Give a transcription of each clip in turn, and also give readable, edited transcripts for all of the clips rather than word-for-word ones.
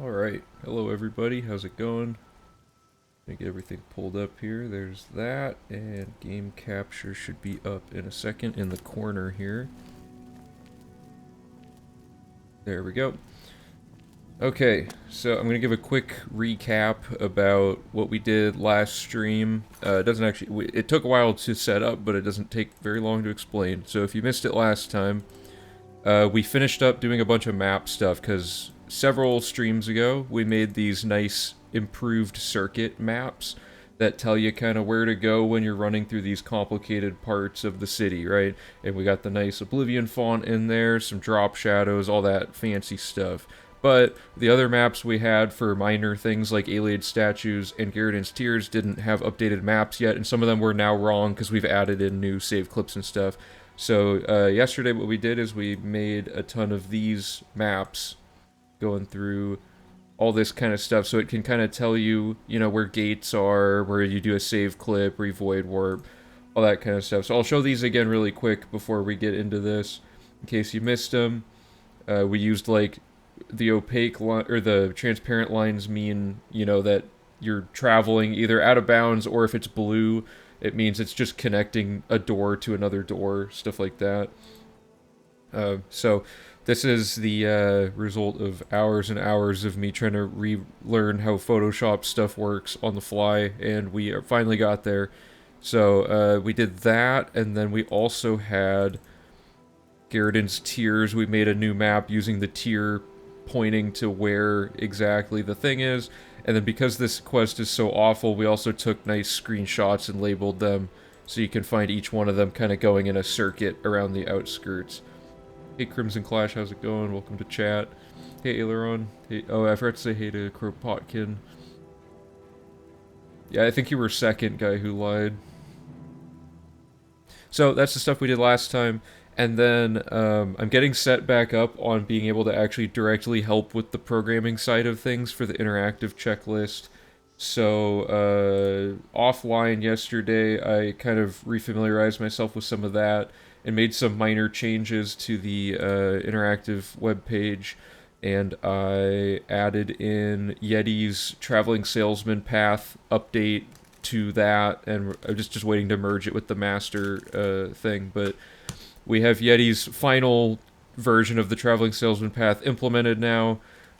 Alright, hello everybody, how's it going? Let me get everything pulled up here. There's that, and game capture should be up in a second in the corner here. There we go. Okay, so I'm gonna give a quick recap about what we did last stream. It doesn't actually, it took a while to set up, but it doesn't take very long to explain. So if you missed it last time, we finished up doing a bunch of map stuff, because several streams ago, we made these nice improved circuit maps that tell you kind of where to go when you're running through these complicated parts of the city, right? And we got the nice Oblivion font in there, some drop shadows, all that fancy stuff. But the other maps we had for minor things like Alien statues and Garridan's Tears didn't have updated maps yet, and some of them were now wrong because we've added in new save clips and stuff. So yesterday what we did is we made a ton of these maps going through all this kind of stuff, so it can kind of tell you, where gates are, where you do a save clip, where you void warp, all that kind of stuff. So I'll show these again really quick before we get into this, in case you missed them. We used like the opaque line, or the transparent lines mean, that you're traveling either out of bounds, or if it's blue, it means it's just connecting a door to another door, stuff like that. So this is the result of hours and hours of me trying to relearn how Photoshop stuff works on the fly, and we finally got there. So we did that, and then we also had Garridan's Tears. We made a new map using the tier pointing to where exactly the thing is. And then because this quest is so awful, we also took nice screenshots and labeled them so you can find each one of them kind of going in a circuit around the outskirts. Hey Crimson Clash, how's it going? Welcome to chat. Hey Aileron. Hey, oh, I forgot to say hey to Kropotkin. Yeah, I think you were second guy who lied. So that's the stuff we did last time. And then I'm getting set back up on being able to actually directly help with the programming side of things for the interactive checklist. So offline yesterday, I kind of refamiliarized myself with some of that and made some minor changes to the interactive web page. And I added in Yeti's traveling salesman path update to that, and I'm just waiting to merge it with the master thing. But we have Yeti's final version of the traveling salesman path implemented now,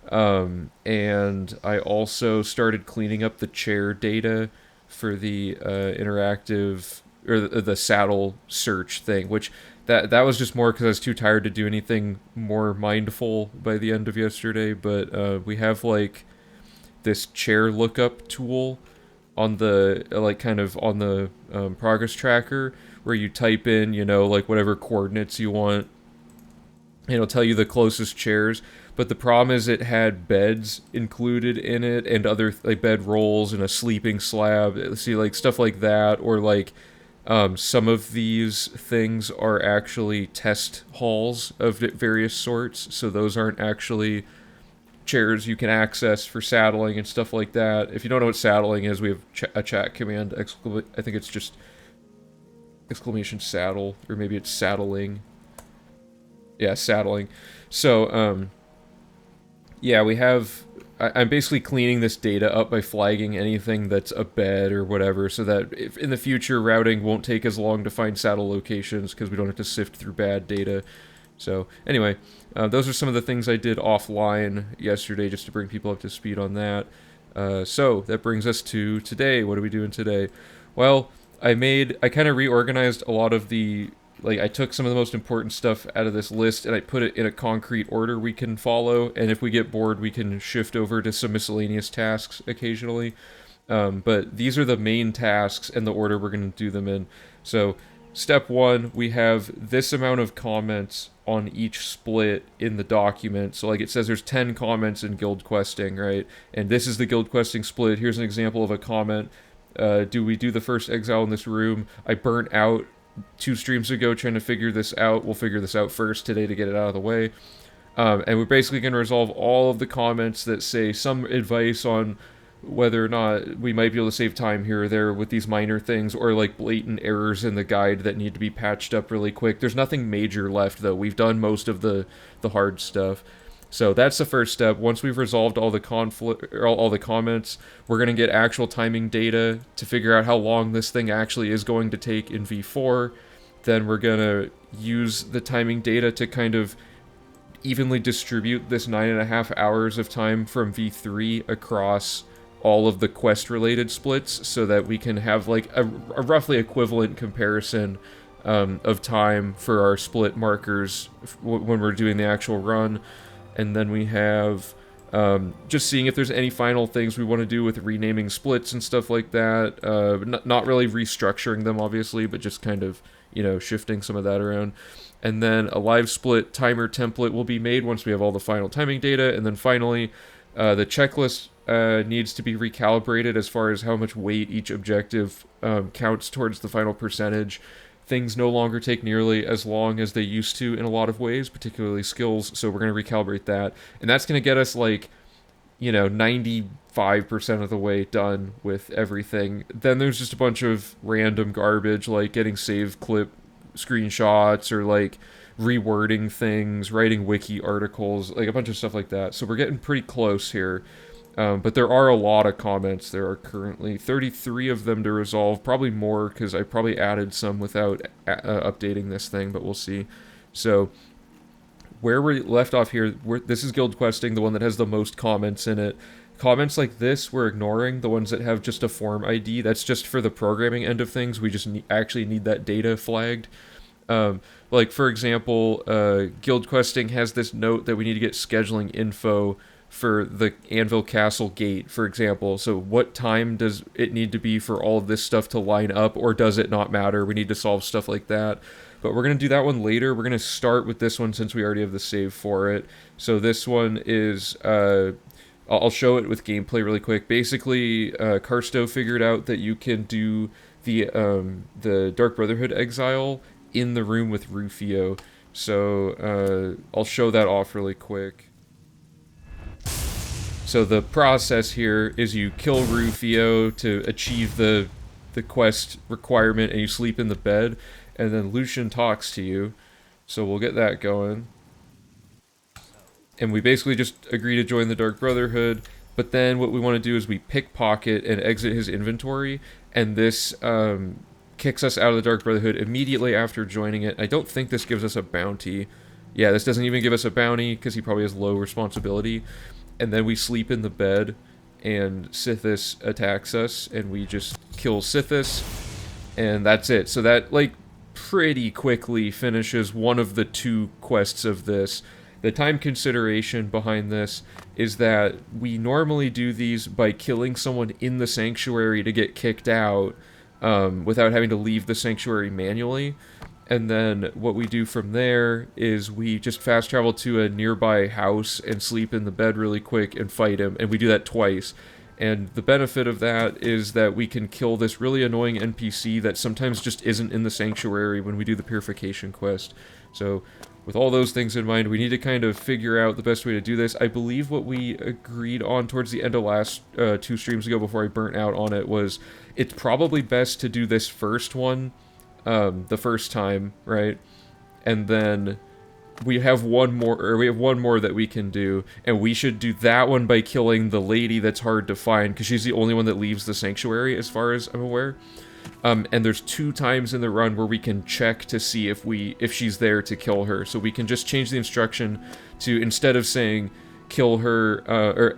and I also started cleaning up the chair data for the interactive, or the saddle search thing, which that was just more because I was too tired to do anything more mindful by the end of yesterday. But we have like this chair lookup tool on the kind of on the progress tracker, where you type in, like whatever coordinates you want, and it'll tell you the closest chairs. But the problem is it had beds included in it, and other like bed rolls and a sleeping slab. See, like stuff like that, or like some of these things are actually test halls of various sorts, so those aren't actually chairs you can access for saddling and stuff like that. If you don't know what saddling is, we have a chat command. I think it's just exclamation saddle, or maybe it's saddling. Yeah, saddling. So, yeah, we have... I'm basically cleaning this data up by flagging anything that's a bed or whatever, so that if in the future routing won't take as long to find saddle locations, because we don't have to sift through bad data. So, anyway, those are some of the things I did offline yesterday, just to bring people up to speed on that. So, that brings us to today. What are we doing today? Well, I kind of reorganized a lot of the, I took some of the most important stuff out of this list, and I put it in a concrete order we can follow, and if we get bored, we can shift over to some miscellaneous tasks occasionally. But these are the main tasks and the order we're going to do them in. So, step 1, we have this amount of comments on each split in the document. So like it says there's 10 comments in guild questing, right? And this is the guild questing split. Here's an example of a comment. Do we do the first exile in this room? I burnt out 2 streams ago trying to figure this out. We'll figure this out first today to get it out of the way. And we're basically going to resolve all of the comments that say some advice on whether or not we might be able to save time here or there with these minor things, or like blatant errors in the guide that need to be patched up really quick. There's nothing major left, though. We've done most of the hard stuff. So that's the first step. Once we've resolved all the conflict, or all the comments, we're going to get actual timing data to figure out how long this thing actually is going to take in V4. Then we're going to use the timing data to kind of evenly distribute this 9.5 hours of time from V3 across all of the quest related splits so that we can have like a roughly equivalent comparison of time for our split markers when we're doing the actual run. And then we have just seeing if there's any final things we want to do with renaming splits and stuff like that. Not really restructuring them, obviously, but just kind of, you know, shifting some of that around. And then a live split timer template will be made once we have all the final timing data. And then finally, the checklist needs to be recalibrated as far as how much weight each objective counts towards the final percentage. Things no longer take nearly as long as they used to in a lot of ways, particularly skills, so we're going to recalibrate that. And that's going to get us, like, you know, 95% of the way done with everything. Then there's just a bunch of random garbage, like getting save clip screenshots or, like, rewording things, writing wiki articles, like a bunch of stuff like that. So we're getting pretty close here. But there are a lot of comments. There are currently 33 of them to resolve, probably more because I probably added some without updating this thing, but we'll see. So where we left off here, this is guild questing, the one that has the most comments in it. Comments like this, we're ignoring the ones that have just a form ID. That's just for the programming end of things. We just actually need that data flagged. Like, for example, guild questing has this note that we need to get scheduling info for the Anvil Castle gate, for example. So what time does it need to be for all of this stuff to line up, or does it not matter? We need to solve stuff like that. But we're going to do that one later. We're going to start with this one since we already have the save for it. So this one is... I'll show it with gameplay really quick. Basically, Karsto figured out that you can do the Dark Brotherhood exile in the room with Rufio. So I'll show that off really quick. So the process here is you kill Rufio to achieve the quest requirement, and you sleep in the bed, and then Lucian talks to you. So we'll get that going. And we basically just agree to join the Dark Brotherhood, but then what we want to do is we pickpocket and exit his inventory, and this kicks us out of the Dark Brotherhood immediately after joining it. I don't think this gives us a bounty. Yeah, this doesn't even give us a bounty because he probably has low responsibility. And then we sleep in the bed, and Sithis attacks us, and we just kill Sithis, and that's it. So that, like, pretty quickly finishes one of the two quests of this. The time consideration behind this is that we normally do these by killing someone in the sanctuary to get kicked out without having to leave the sanctuary manually. And then what we do from there is we just fast travel to a nearby house and sleep in the bed really quick and fight him. And we do that twice. And the benefit of that is that we can kill this really annoying NPC that sometimes just isn't in the sanctuary when we do the purification quest. So with all those things in mind, we need to kind of figure out the best way to do this. I believe what we agreed on towards the end of last 2 streams ago before I burnt out on it was it's probably best to do this first one the first time, right? And then we have one more that we can do, and we should do that one by killing the lady that's hard to find, because she's the only one that leaves the sanctuary, as far as I'm aware. And there's 2 times in the run where we can check to see if she's there to kill her. So we can just change the instruction to, instead of saying kill her,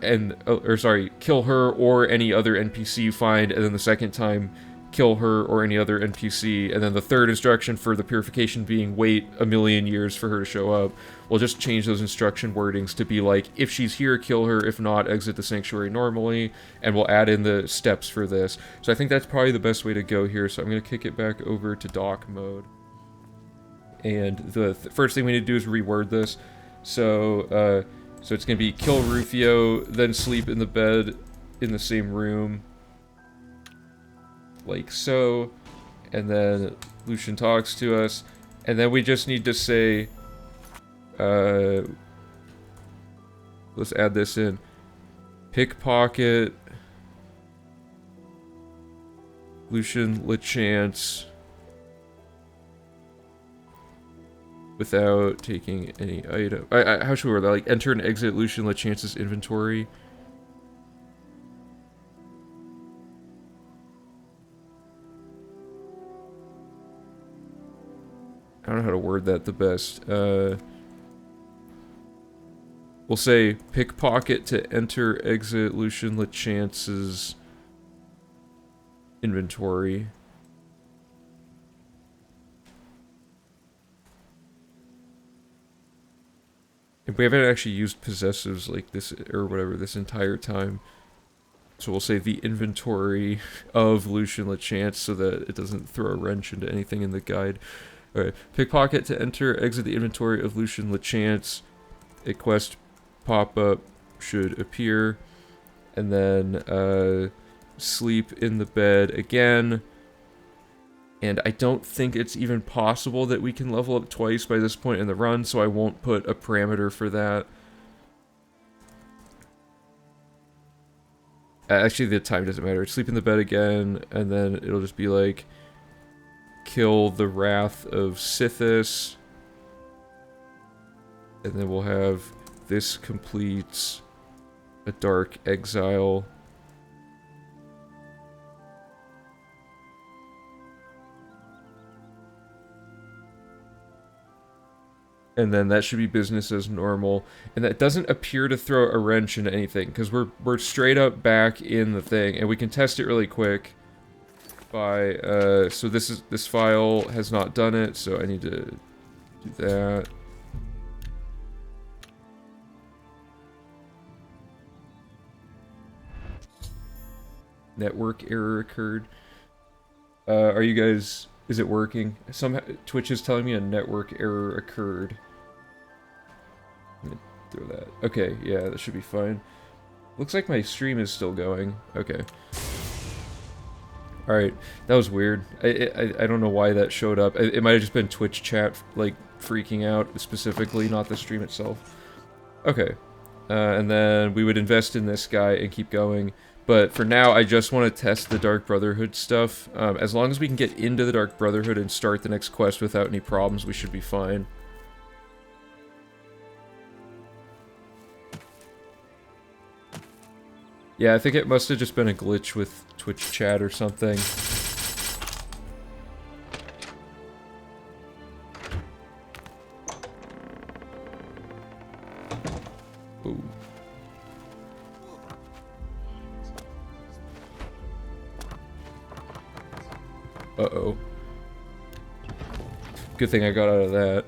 kill her or any other NPC you find, and then the second time kill her or any other NPC, and then the third instruction for the purification being wait a million years for her to show up. We'll just change those instruction wordings to be like, if she's here, kill her, if not, exit the sanctuary normally, and we'll add in the steps for this. So I think that's probably the best way to go here, so I'm going to kick it back over to doc mode. And the first thing we need to do is reword this. So it's going to be kill Rufio, then sleep in the bed in the same room, like so, and then Lucian talks to us, and then we just need to say, let's add this in, pickpocket Lucian LeChance without taking any item. How should we word that? Like, enter and exit Lucian LeChance's inventory. I don't know how to word that the best. We'll say pickpocket to enter, exit Lucian LeChance's inventory. And we haven't actually used possessives like this, or whatever, this entire time. So we'll say the inventory of Lucian LeChance so that it doesn't throw a wrench into anything in the guide. Alright, pickpocket to enter, exit the inventory of Lucian LeChance. A quest pop-up should appear. And then, sleep in the bed again. And I don't think it's even possible that we can level up twice by this point in the run, so I won't put a parameter for that. Actually, the time doesn't matter. Sleep in the bed again, and then it'll just be like, kill the Wrath of Sithis. And then we'll have, this completes a Dark Exile. And then that should be business as normal. And that doesn't appear to throw a wrench into anything, because we're straight up back in the thing, and we can test it really quick by, so this file has not done it, so I need to do that. Network error occurred. Are you guys... Is it working? Somehow Twitch is telling me a network error occurred. Let me throw that. Okay, yeah, that should be fine. Looks like my stream is still going. Okay. Alright, that was weird. I don't know why that showed up. It might have just been Twitch chat, like, freaking out specifically, not the stream itself. Okay. And then we would invest in this guy and keep going. But for now, I just want to test the Dark Brotherhood stuff. As long as we can get into the Dark Brotherhood and start the next quest without any problems, we should be fine. Yeah, I think it must have just been a glitch with Twitch chat or something. Ooh. Uh-oh. Good thing I got out of that.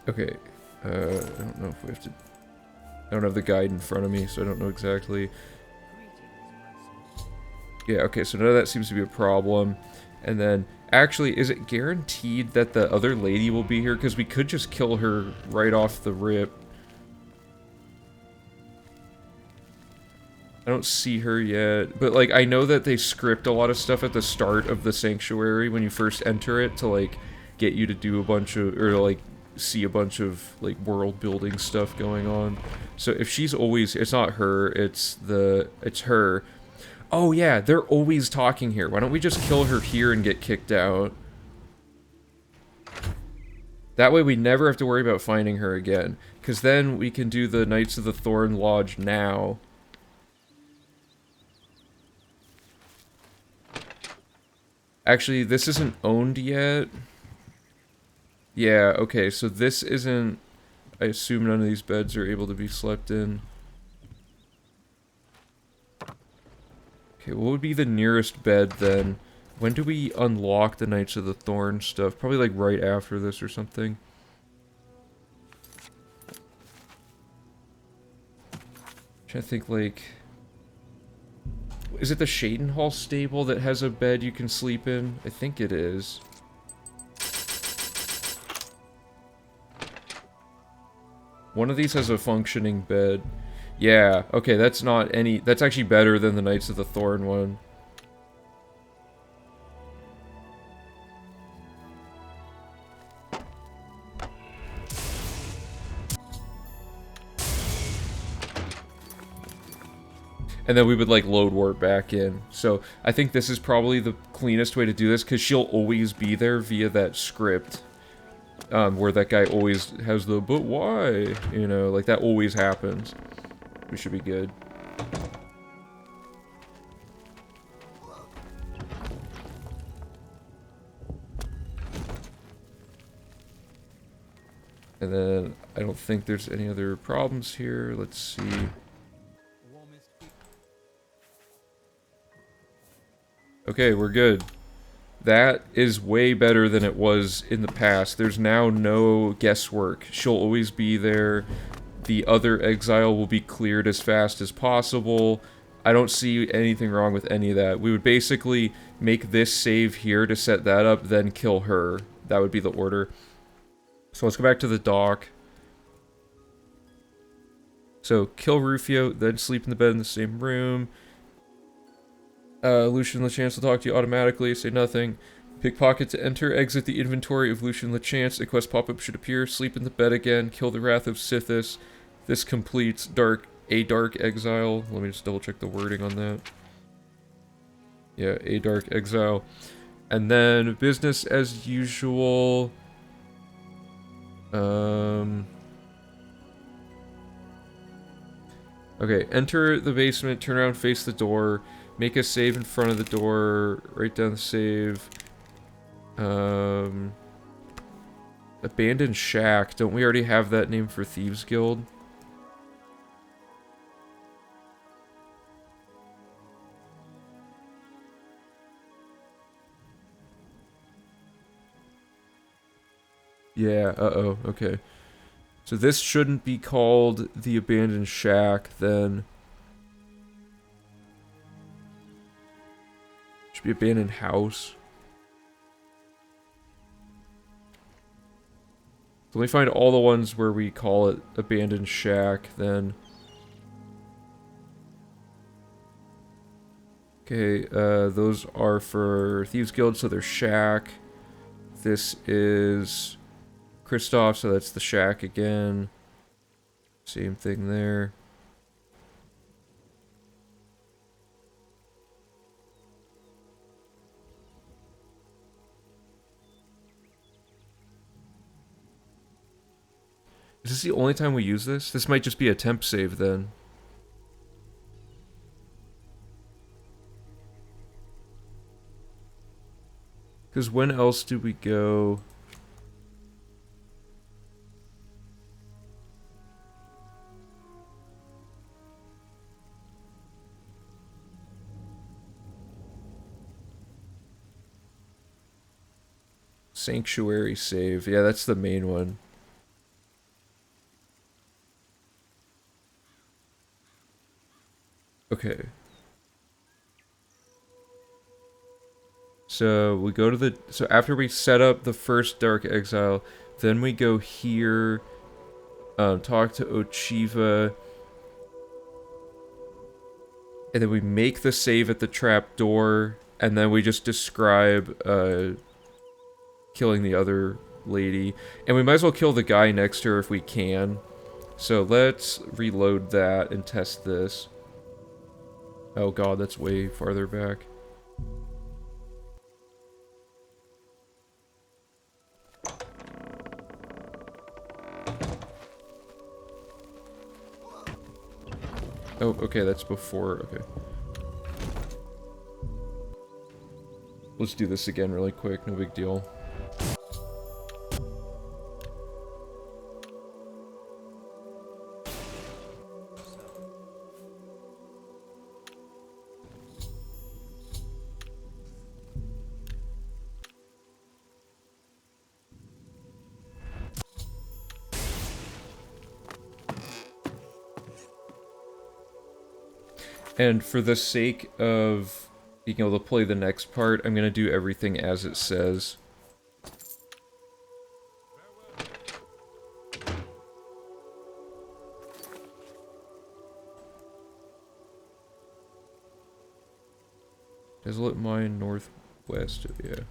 Okay. I don't know if we have to... I don't have the guide in front of me, so I don't know exactly. Yeah, okay, so none of that seems to be a problem. And then, actually, is it guaranteed that the other lady will be here? Because we could just kill her right off the rip. I don't see her yet, but, like, I know that they script a lot of stuff at the start of the Sanctuary when you first enter it to, like, get you to do a bunch of, or, like, see a bunch of, like, world-building stuff going on. So if she's always, it's not her, it's her. Oh, yeah, they're always talking here. Why don't we just kill her here and get kicked out? That way we never have to worry about finding her again. Because then we can do the Knights of the Thorn Lodge now. Actually, this isn't owned yet. Yeah, okay, so this isn't... I assume none of these beds are able to be slept in. Okay, what would be the nearest bed then? When do we unlock the Knights of the Thorn stuff? Probably like right after this or something. Trying to think, like... Is it the Shadenhall stable that has a bed you can sleep in? I think it is. One of these has a functioning bed. Yeah, okay, that's not any... That's actually better than the Knights of the Thorn one. and then we would like load warp back in. So I think this is probably the cleanest way to do this, because she'll always be there via that script, where that guy always has the "but why," you know, like that always happens. We should be good. And then I don't think there's any other problems here. Let's see. Okay, we're good. That is way better than it was in the past. There's now no guesswork. She'll always be there. The other exile will be cleared as fast as possible. I don't see anything wrong with any of that. We would basically make this save here to set that up, then kill her. That would be the order. So let's go back to the dock. So kill Rufio, then sleep in the bed in the same room. Lucian Lachance will talk to you automatically, say nothing. Pickpocket to enter, exit the inventory of Lucian Lachance. A quest pop-up should appear. Sleep in the bed again. Kill the Wrath of Sithis. This completes a dark exile. Let me just double check the wording on that. Yeah, a dark exile. And then business as usual. Okay, enter the basement, turn around, face the door, make a save in front of the door, write down the save. Abandoned Shack. Don't we already have that name for Thieves Guild? Yeah, uh-oh, okay. So this shouldn't be called the Abandoned Shack, then. Should be Abandoned House. So let me find all the ones where we call it Abandoned Shack, then. Okay, those are for Thieves Guild, so they're Shack. This is Kristoff, so that's the Shack again. Same thing there. Is this the only time we use this? This might just be a temp save then. Because when else do we go? Sanctuary save. Yeah, that's the main one. Okay. So we go to the... So after we set up the first Dark Exile, then we go here, talk to Ochiva, and then we make the save at the trap door, and then we just describe killing the other lady. And we might as well kill the guy next to her if we can. So let's reload that and test this. Oh god, that's way farther back. Oh, okay, that's before, okay. Let's do this again really quick, no big deal. And for the sake of being able to play the next part, I'm going to do everything as it says. Desolate Mine, northwest, yeah.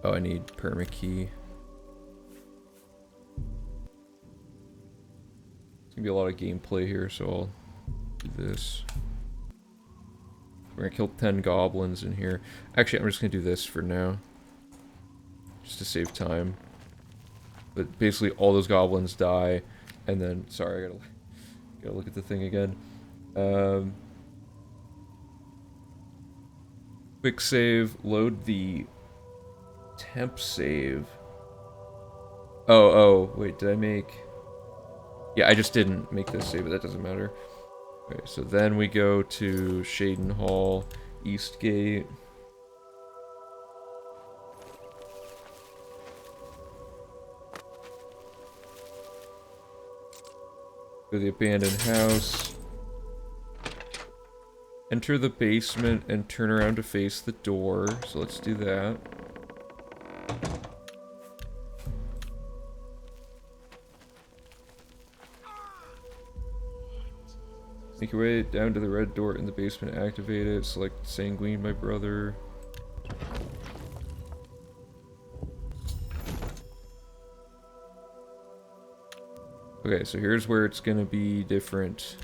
Oh, I need permakey. It's gonna be a lot of gameplay here, so I'll do this. We're gonna kill 10 goblins in here. Actually, I'm just gonna do this for now. Just to save time. But basically all those goblins die, and then... Sorry, I gotta look at the thing again. Quick save, load the temp save. Oh, wait, did I make... Yeah, I just didn't make this save, but that doesn't matter. Okay, so then we go to Shaden Hall, Eastgate. Go to the abandoned house. Enter the basement and turn around to face the door. So let's do that. Make your way down to the red door in the basement, activate it, select Sanguine, my brother. Okay, so here's where it's gonna be different.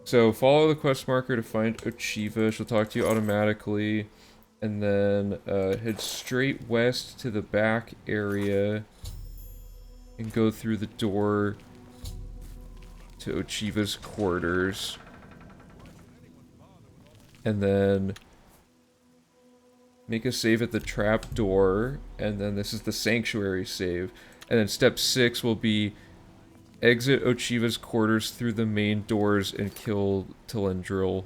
So follow the quest marker to find Ochiva, she'll talk to you automatically. And then head straight west to the back area and go through the door to Ochiva's quarters. And then make a save at the trap door, and then this is the sanctuary save. And then step 6 will be exit Ochiva's quarters through the main doors and kill Telendril.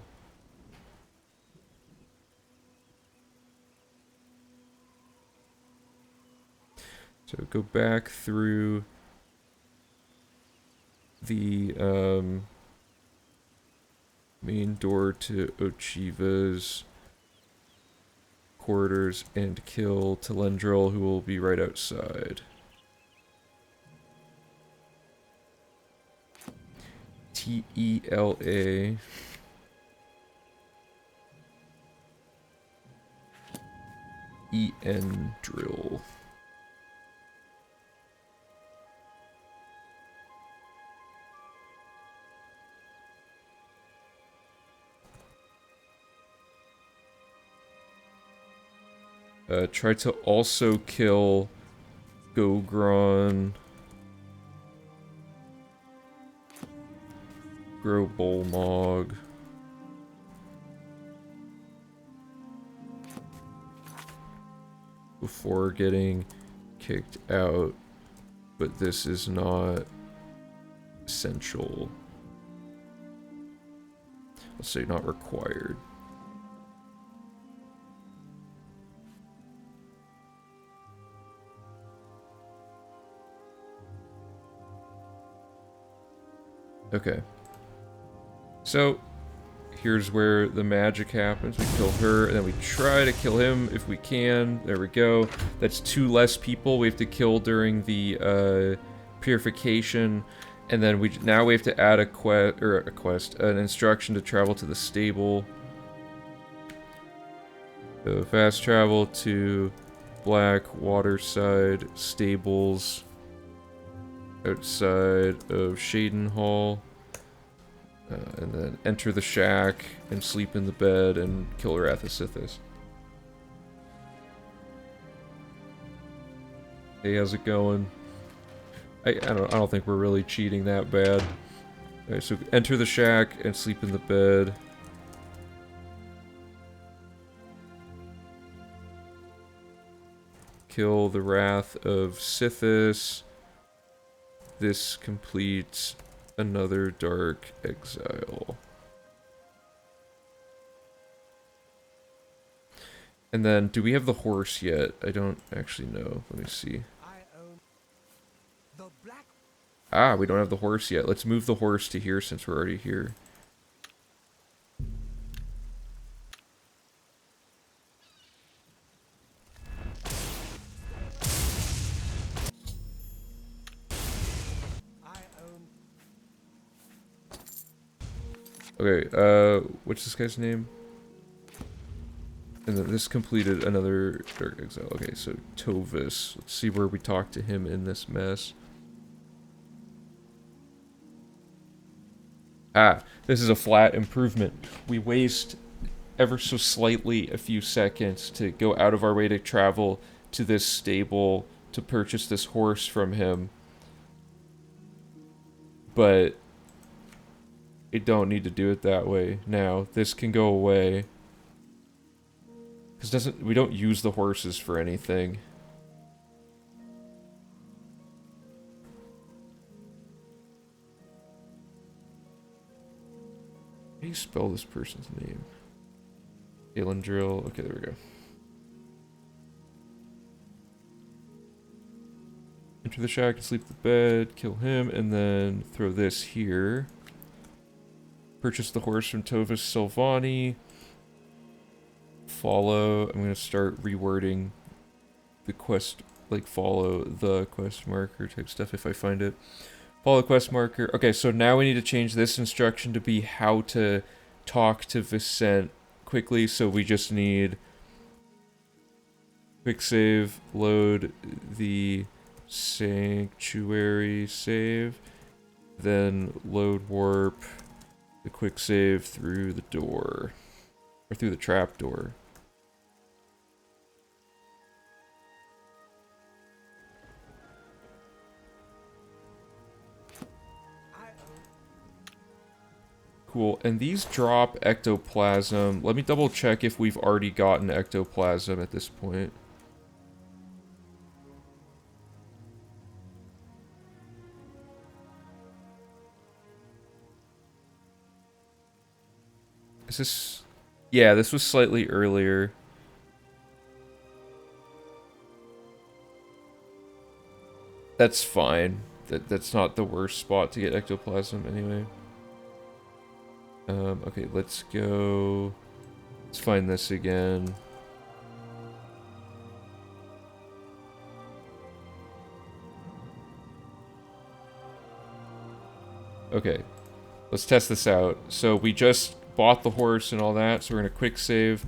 So go back through the main door to Ochiva's quarters and kill Telendril, who will be right outside. T-E-L-A. E-N drill. Try to also kill Gogron, Grobolmog, before getting kicked out, but this is not essential. Let's say not required. Okay. So, here's where the magic happens. We kill her, and then we try to kill him if we can. There we go. That's 2 less people we have to kill during the purification. And then now we have to add an instruction to travel to the stable. So fast travel to Black Waterside Stables outside of Shaden Hall. And then enter the shack and sleep in the bed and kill Rathasithis. Hey, how's it going? I don't think we're really cheating that bad. Alright, so enter the shack and sleep in the bed. Kill the Wrath of Sithis. This completes another Dark Exile. And then, do we have the horse yet? I don't actually know. Let me see. Ah, we don't have the horse yet. Let's move the horse to here since we're already here. Okay, what's this guy's name? And then this completed another Dark Exile. Okay, so Tovis. Let's see where we talk to him in this mess. Ah, this is a flat improvement. We waste ever so slightly a few seconds to go out of our way to travel to this stable to purchase this horse from him. But it don't need to do it that way now. This can go away. Because we don't use the horses for anything. How do you spell this person's name? Drill. Okay, there we go. Enter the shack and sleep in the bed, kill him, and then throw this here. Purchase the horse from Tovis Silvani. Follow. I'm going to start rewording the quest, like follow the quest marker type stuff if I find it. Follow quest marker. Okay, so now we need to change this instruction to be how to talk to Vicent quickly. So we just need quick save, load the sanctuary save, then load warp the quick save through the door, or through the trap door. Cool, and these drop ectoplasm. Let me double check if we've already gotten ectoplasm at this point. Is this... Yeah, this was slightly earlier. That's fine. That's not the worst spot to get ectoplasm anyway. Okay, let's go... Let's find this again. Okay, let's test this out. So we just bought the horse and all that, so we're gonna quick save,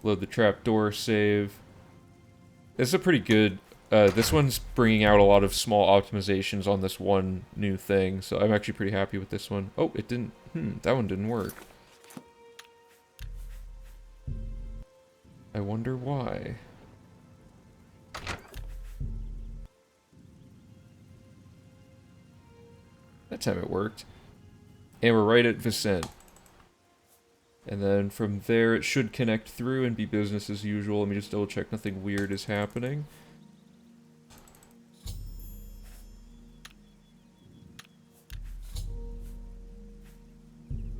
load the trapdoor save. This is a pretty good... this one's bringing out a lot of small optimizations on this one new thing, so I'm actually pretty happy with this one. Oh, it didn't... that one didn't work. I wonder why. That time it worked. And we're right at Vicent. And then from there it should connect through and be business as usual. Let me just double check nothing weird is happening.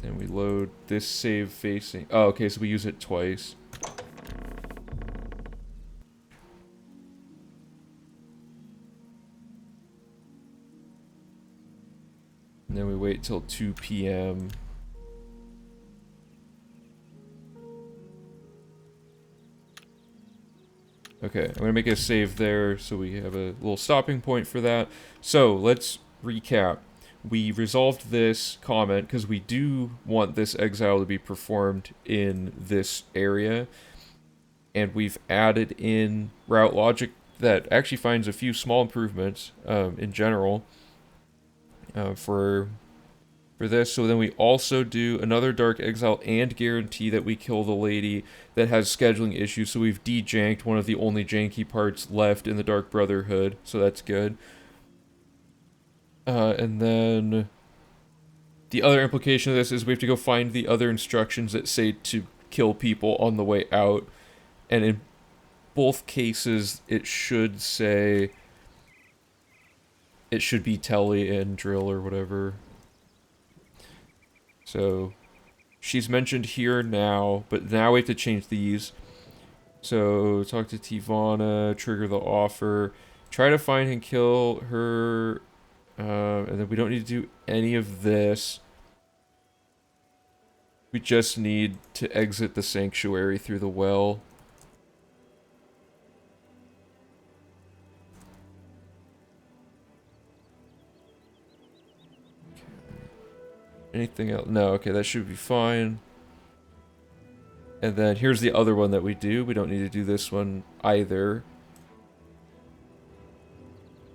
And we load this save facing... Oh, okay, so we use it twice. And then we wait till 2 p.m. Okay, I'm gonna make a save there so we have a little stopping point for that. So, let's recap. We resolved this comment because we do want this exile to be performed in this area. And we've added in route logic that actually finds a few small improvements in general for this. So then we also do another Dark Exile and guarantee that we kill the lady that has scheduling issues. So we've de-janked one of the only janky parts left in the Dark Brotherhood. So that's good. And then the other implication of this is we have to go find the other instructions that say to kill people on the way out. And in both cases, it should say... It should be Telly and Drill or whatever. So, she's mentioned here now, but now we have to change these. So, talk to Tivana, trigger the offer, try to find and kill her, and then we don't need to do any of this. We just need to exit the sanctuary through the well. Anything else? No, okay, that should be fine. And then here's the other one that we do. We don't need to do this one either.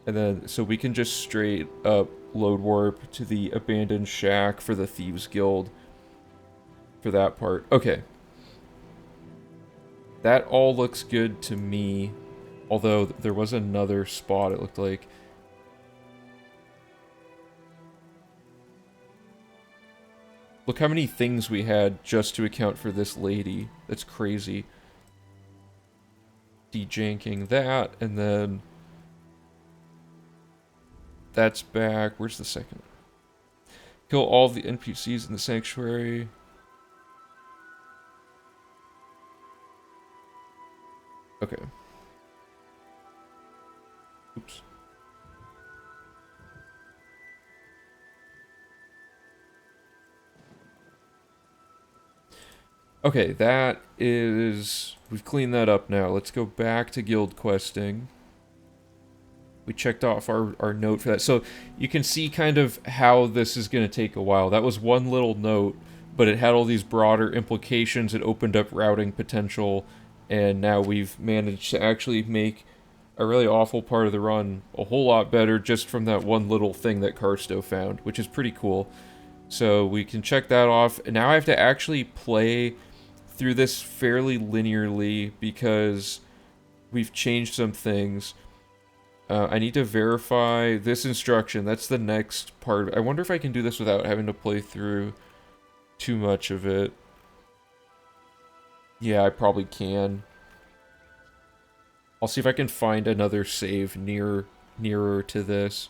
And then, so we can just straight up load warp to the abandoned shack for the Thieves Guild for that part. Okay. That all looks good to me. Although there was another spot, it looked like. Look how many things we had just to account for this lady. That's crazy. Dejanking that, and then... That's back. Where's the second? Kill all the NPCs in the sanctuary. Okay. Oops. Okay, that is... We've cleaned that up now. Let's go back to guild questing. We checked off our note for that. So you can see kind of how this is going to take a while. That was one little note, but it had all these broader implications. It opened up routing potential, and now we've managed to actually make a really awful part of the run a whole lot better just from that one little thing that Karsto found, which is pretty cool. So we can check that off. And now I have to actually play through this fairly linearly because we've changed some things. I need to verify this instruction. That's the next part. I wonder if I can do this without having to play through too much of it. Yeah, I probably can. I'll see if I can find another save nearer to this.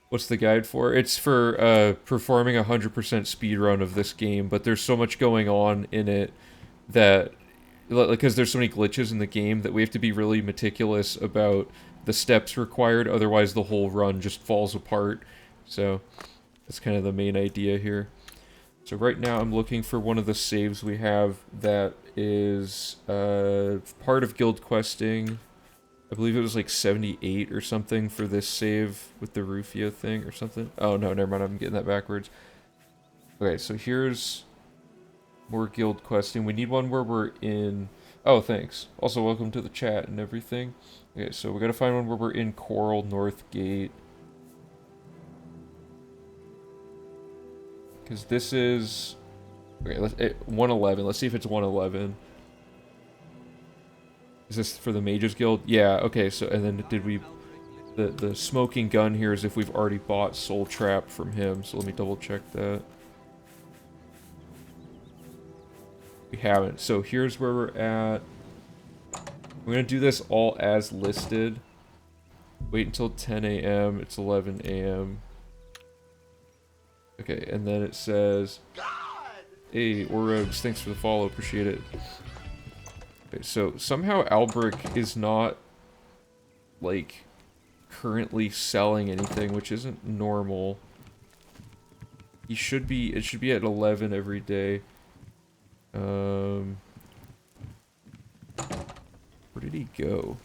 What's the guide for? It's for performing a 100% speedrun of this game, but there's so much going on in it that, because there's so many glitches in the game, that we have to be really meticulous about the steps required, otherwise the whole run just falls apart. So that's kind of the main idea here. So right now I'm looking for one of the saves we have that is part of guild questing. I believe it was like 78 or something for this save with the Rufio thing or something. Oh no, never mind, I'm getting that backwards. Okay, so here's more guild questing. We need one where we're in... Oh, thanks. Also, welcome to the chat and everything. Okay, so we gotta find one where we're in Coral North Gate. Because this is... Okay, 111. Let's see if it's 111. Is this for the Mages Guild? Yeah, okay, so, and then did we... The smoking gun here is if we've already bought Soul Trap from him, so let me double check that. We haven't, so here's where we're at. We're gonna do this all as listed. Wait until 10 a.m., it's 11 a.m. Okay, and then it says... Hey, Orogs, thanks for the follow, appreciate it. Okay, so somehow Albric is not, like, currently selling anything, which isn't normal. He should be, it should be at 11 every day. Where did he go?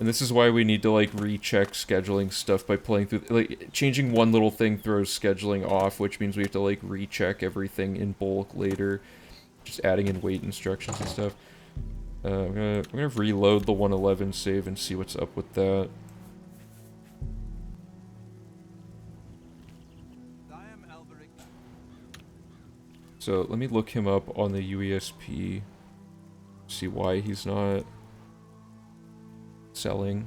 And this is why we need to, like, recheck scheduling stuff by playing through... Like, changing one little thing throws scheduling off, which means we have to, like, recheck everything in bulk later. Just adding in wait instructions and stuff. I'm gonna reload the 111 save and see what's up with that. So, let me look him up on the UESP. See why he's not... selling.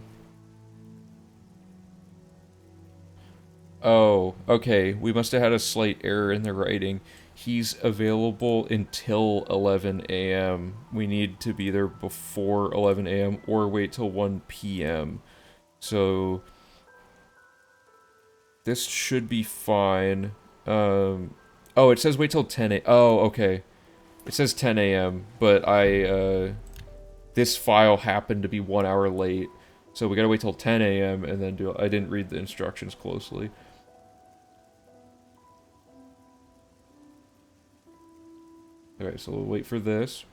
Oh, okay. We must have had a slight error in the writing. He's available until 11 a.m. We need to be there before 11 a.m. or wait till 1 p.m. So this should be fine. Oh, it says wait till 10 a.m. Oh, okay. It says 10 a.m., but this file happened to be 1 hour late, so we gotta wait till 10 a.m. and then do it. I didn't read the instructions closely. Alright, so we'll wait for this.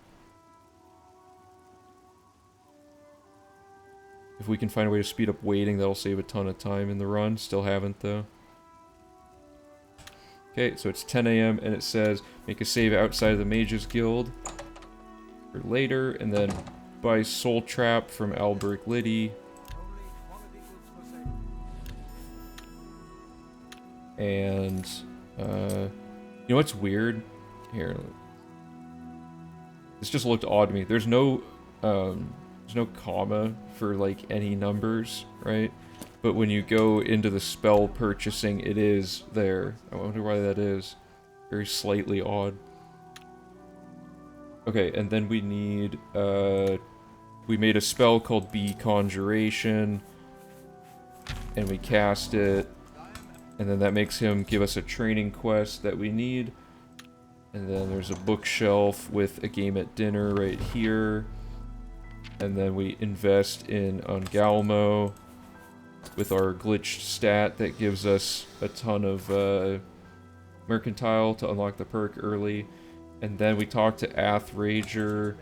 If we can find a way to speed up waiting, that'll save a ton of time in the run. Still haven't, though. Okay, so it's 10 a.m. and it says, make a save outside of the Mages Guild for later, and then buy Soul Trap from Alberic Liddy. And, you know what's weird? Here, this just looked odd to me. There's no comma for, like, any numbers, right? But when you go into the spell purchasing, it is there. I wonder why that is. Very slightly odd. Okay, and then we need, we made a spell called Bee Conjuration, and we cast it, and then that makes him give us a training quest that we need. And then there's a bookshelf with a game at dinner right here. And then we invest in Angalmo with our glitched stat that gives us a ton of mercantile to unlock the perk early. And then we talk to Athrager,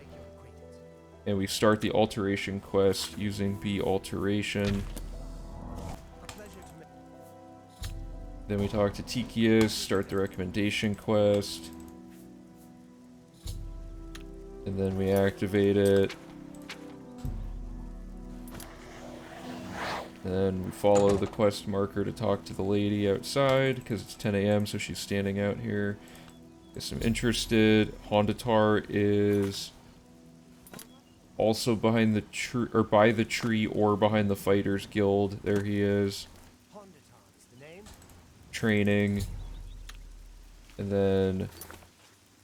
and we start the alteration quest using Bee Alteration. Then we talk to Tikius, start the recommendation quest. And then we activate it. And then we follow the quest marker to talk to the lady outside, because it's 10 a.m., so she's standing out here. Guess I'm interested. Hondatar is also behind the tree, or by the tree, or behind the Fighters Guild. There he is. Training. And then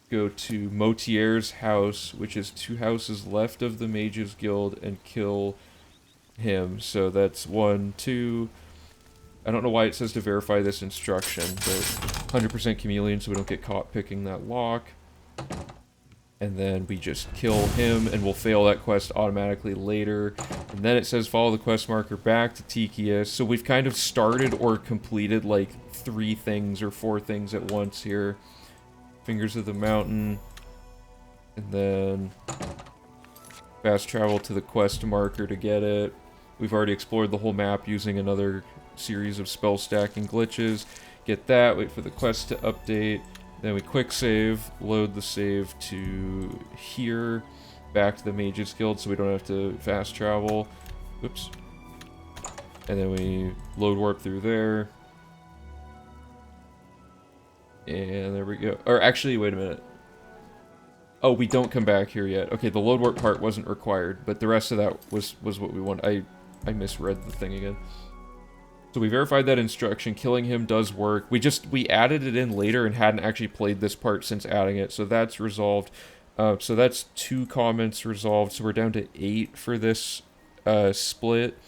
go to Motier's house, which is 2 houses left of the Mages Guild, and kill him. So that's 1, 2. I don't know why it says to verify this instruction, but 100% chameleon so we don't get caught picking that lock. And then we just kill him, and we'll fail that quest automatically later. And then it says follow the quest marker back to Tikius. So we've kind of started or completed like 3 things or 4 things at once here. Fingers of the Mountain. And then fast travel to the quest marker to get it. We've already explored the whole map using another series of spell stacking glitches. Get that, wait for the quest to update. Then we quick save, load the save to here, back to the Mages Guild so we don't have to fast travel. Oops. And then we load warp through there. And there we go. Or actually, wait a minute. Oh, we don't come back here yet. Okay, the load warp part wasn't required, but the rest of that was what we want. I misread the thing again. So we verified that instruction. Killing him does work. We added it in later and hadn't actually played this part since adding it, so that's resolved. So that's 2 comments resolved. So we're down to 8 for this split.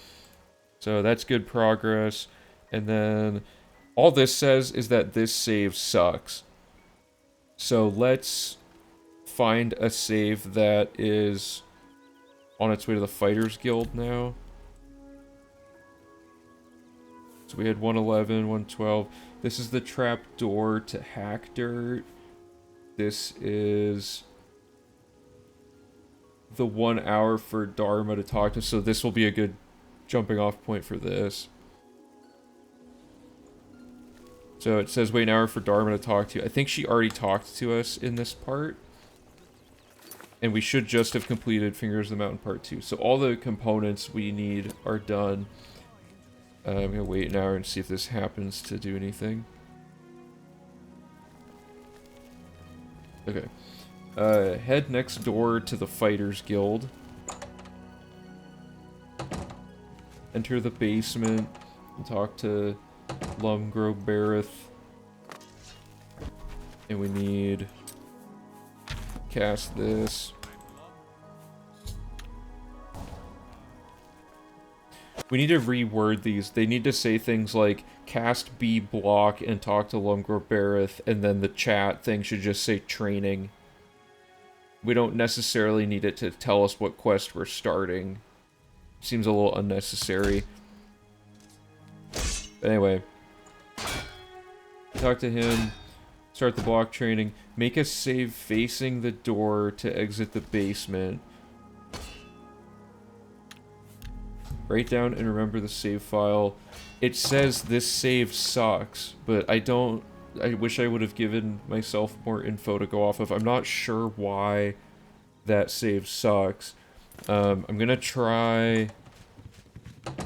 So that's good progress. And then all this says is that this save sucks. So let's find a save that is on its way to the Fighters Guild now. So we had 111, 112. This is the trap door to Hack Dirt. This is the 1 hour for Dharma to talk to, so this will be a good jumping off point for this. So it says wait an hour for Dharma to talk to you. I think she already talked to us in this part. And we should just have completed Fingers of the Mountain Part 2. So all the components we need are done. I'm going to wait an hour and see if this happens to do anything. Okay. Head next door to the Fighters Guild. Enter the basement and talk to Lumgro Bareth. And we need cast this. We need to reword these. They need to say things like cast B block and talk to Lumgro Bareth, and then the chat thing should just say training. We don't necessarily need it to tell us what quest we're starting. Seems a little unnecessary. But anyway. Talk to him. Start the block training. Make a save facing the door to exit the basement. Write down and remember the save file. It says this save sucks, but I wish I would have given myself more info to go off of. I'm not sure why that save sucks. I'm gonna try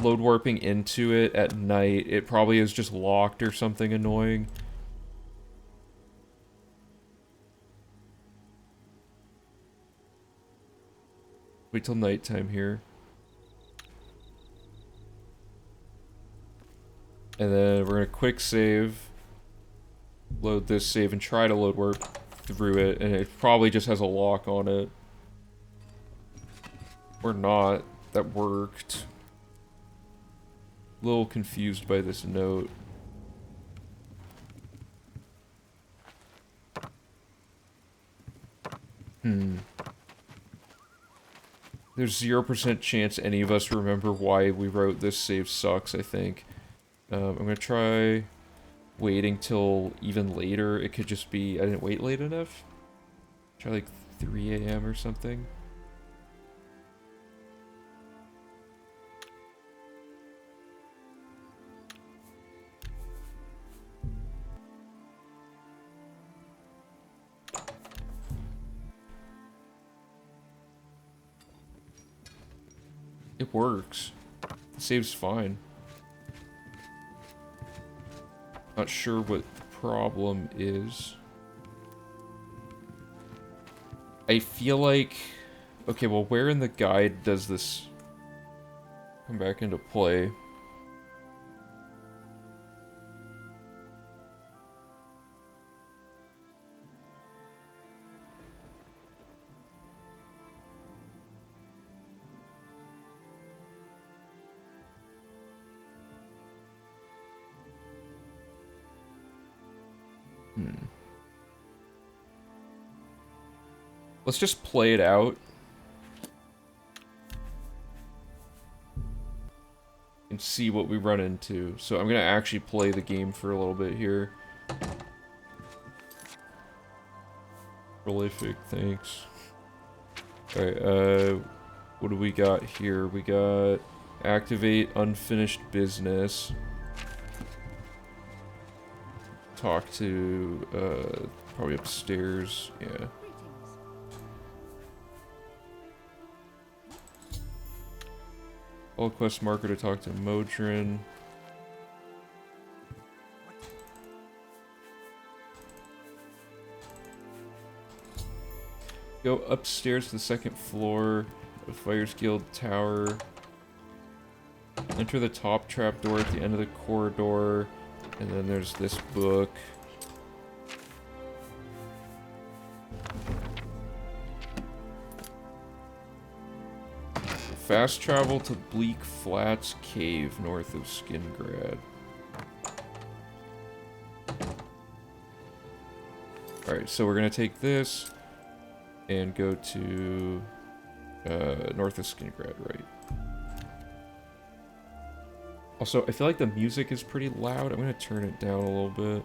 load warping into it at night. It probably is just locked or something annoying. Wait till nighttime here. And then we're gonna quick save, load this save, and try to load warp through it, and it probably just has a lock on it. Or not. That worked. A little confused by this note. There's 0% chance any of us remember why we wrote this save sucks, I think. I'm gonna try waiting till even later. It could just be I didn't wait late enough. Try like 3 a.m. or something. It works. The save's fine. Not sure what the problem is. I feel like... Okay, well, where in the guide does this come back into play? Let's just play it out. And see what we run into. So I'm gonna actually play the game for a little bit here. Prolific, thanks. Alright, what do we got here? We got activate unfinished business. Talk to, probably upstairs, yeah. All quest marker to talk to Modron. Go upstairs to the second floor of Fires Guild Tower. Enter the top trap door at the end of the corridor. And then there's this book. Fast travel to Bleak Flats Cave north of Skingrad. Alright, so we're gonna take this and go to north of Skingrad, right? Also, I feel like the music is pretty loud. I'm gonna turn it down a little bit.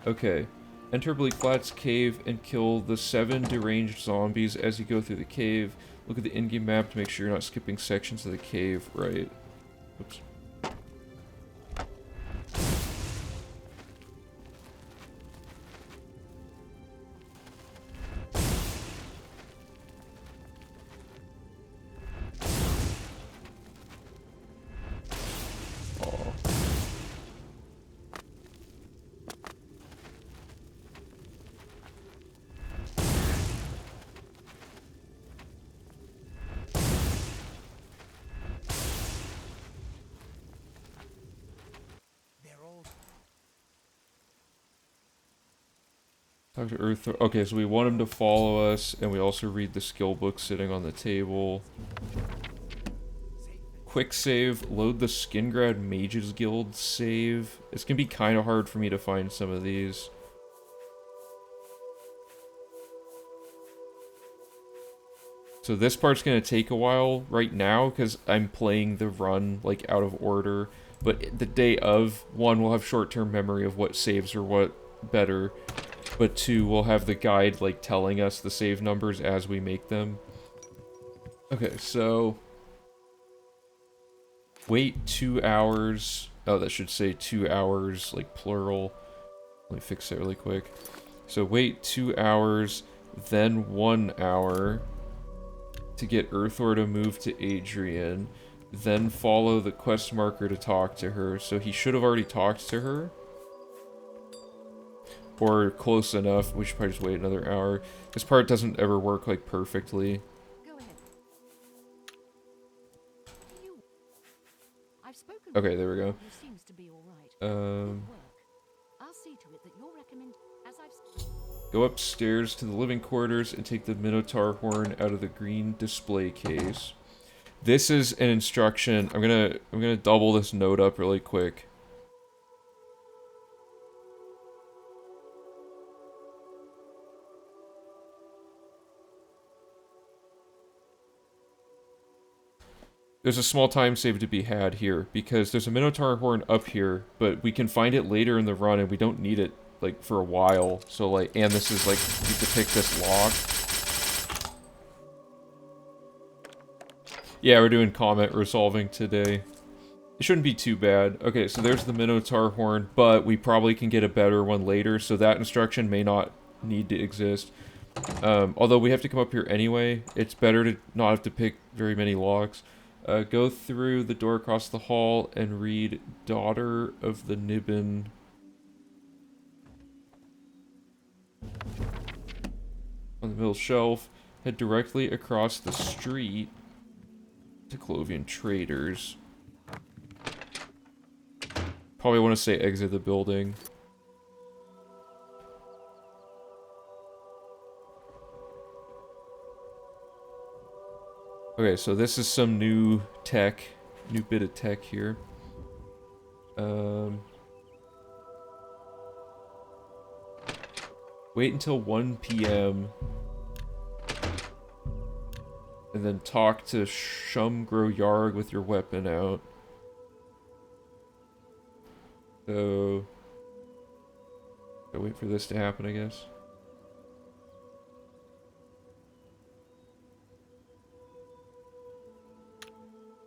Okay. Enter Bleak Flats Cave and kill the 7 deranged zombies as you go through the cave. Look at the in-game map to make sure you're not skipping sections of the cave, right? Oops. Talk to Earth. Okay, so we want him to follow us, and we also read the skill book sitting on the table. Quick save, load the Skingrad Mages Guild save. It's gonna be kind of hard for me to find some of these. So this part's gonna take a while right now, because I'm playing the run, like, out of order. But the day of, one will have short-term memory of what saves are what better. but 2, we'll have the guide, like, telling us the save numbers as we make them. Okay, so... wait 2 hours. Oh, that should say 2 hours, like, plural. Let me fix it really quick. So wait 2 hours, then 1 hour to get Earthor to move to Adrian, then follow the quest marker to talk to her. So he should have already talked to her. Or close enough. We should probably just wait another hour. This part doesn't ever work, like, perfectly. Okay, there we go. Go upstairs to the living quarters and take the Minotaur horn out of the green display case. This is an instruction. I'm gonna double this note up really quick. There's a small time save to be had here, because there's a Minotaur horn up here, but we can find it later in the run, and we don't need it, like, for a while. So, like, and this is, like, you can pick this lock. Yeah, we're doing comment resolving today. It shouldn't be too bad. Okay, so there's the Minotaur horn, but we probably can get a better one later, so that instruction may not need to exist. Although we have to come up here anyway, it's better to not have to pick very many locks. Go through the door across the hall and read Daughter of the Nibbin. On the middle shelf, head directly across the street to Clovian Traders. Probably want to say exit the building. Okay, so this is some new tech, new bit of tech here. Wait until 1 p.m. and then talk to Shumgro Yarg with your weapon out. So, gotta wait for this to happen, I guess.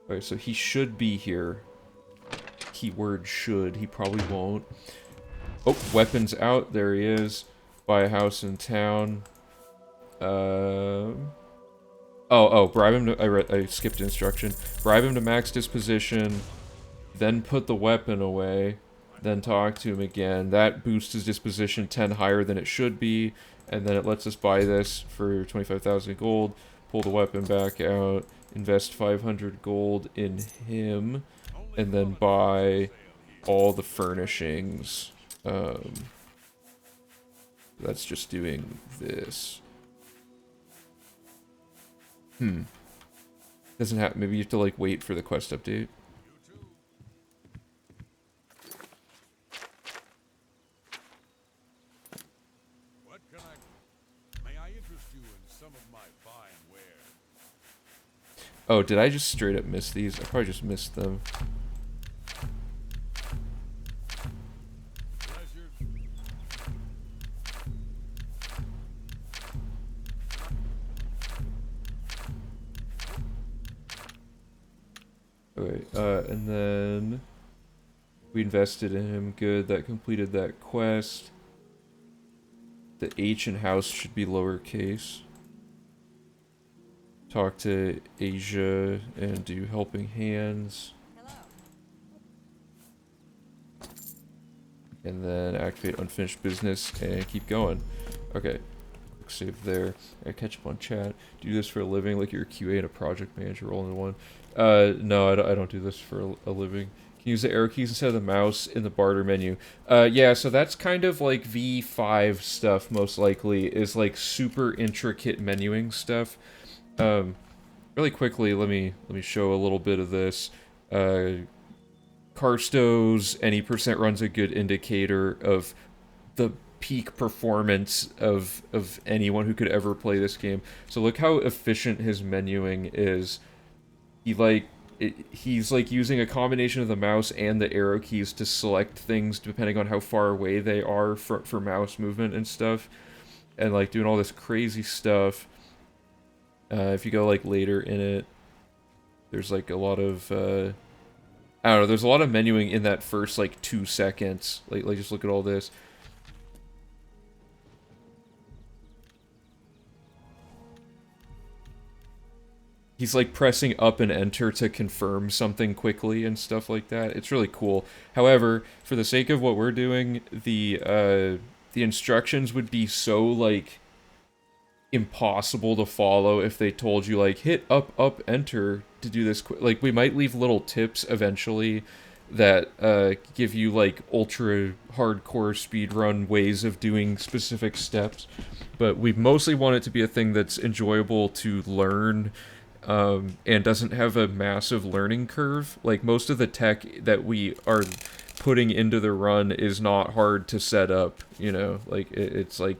Okay, so he should be here. Keyword should. He probably won't. Oh, weapons out. There he is. Buy a house in town. Bribe him to... I skipped instruction. Bribe him to max disposition. Then put the weapon away. Then talk to him again. That boosts his disposition 10 higher than it should be. And then it lets us buy this for 25,000 gold. Pull the weapon back out. Invest 500 gold in him. And then buy all the furnishings. That's just doing this. Doesn't have... Maybe you have to, like, wait for the quest update. Oh, did I just straight up miss these? I probably just missed them. Okay, and then we invested in him. Good, that completed that quest. The H in house should be lowercase. Talk to Asia and do helping hands. Hello. And then activate unfinished business and keep going. Okay. Quick save there. I catch up on chat. Do this for a living like you're a QA and a project manager all in one. No, I don't do this for a living. Can use the arrow keys instead of the mouse in the barter menu. Yeah, so that's kind of like V5 stuff, most likely, is like super intricate menuing stuff. Really quickly, let me show a little bit of this. Karsto's any percent run's a good indicator of the peak performance of anyone who could ever play this game. So look how efficient his menuing is. He, like, he's like using a combination of the mouse and the arrow keys to select things depending on how far away they are for mouse movement and stuff, and like doing all this crazy stuff. If you go like later in it, there's like a lot of I don't know, there's a lot of menuing in that first like 2 seconds. Like just look at all this. He's like pressing up and enter to confirm something quickly and stuff like that. It's really cool. However, for the sake of what we're doing, the instructions would be so like impossible to follow if they told you like hit up enter to do this like we might leave little tips eventually that give you like ultra hardcore speedrun ways of doing specific steps, but we mostly want it to be a thing that's enjoyable to learn, and doesn't have a massive learning curve. Like most of the tech that we are putting into the run is not hard to set up, you know, like it's like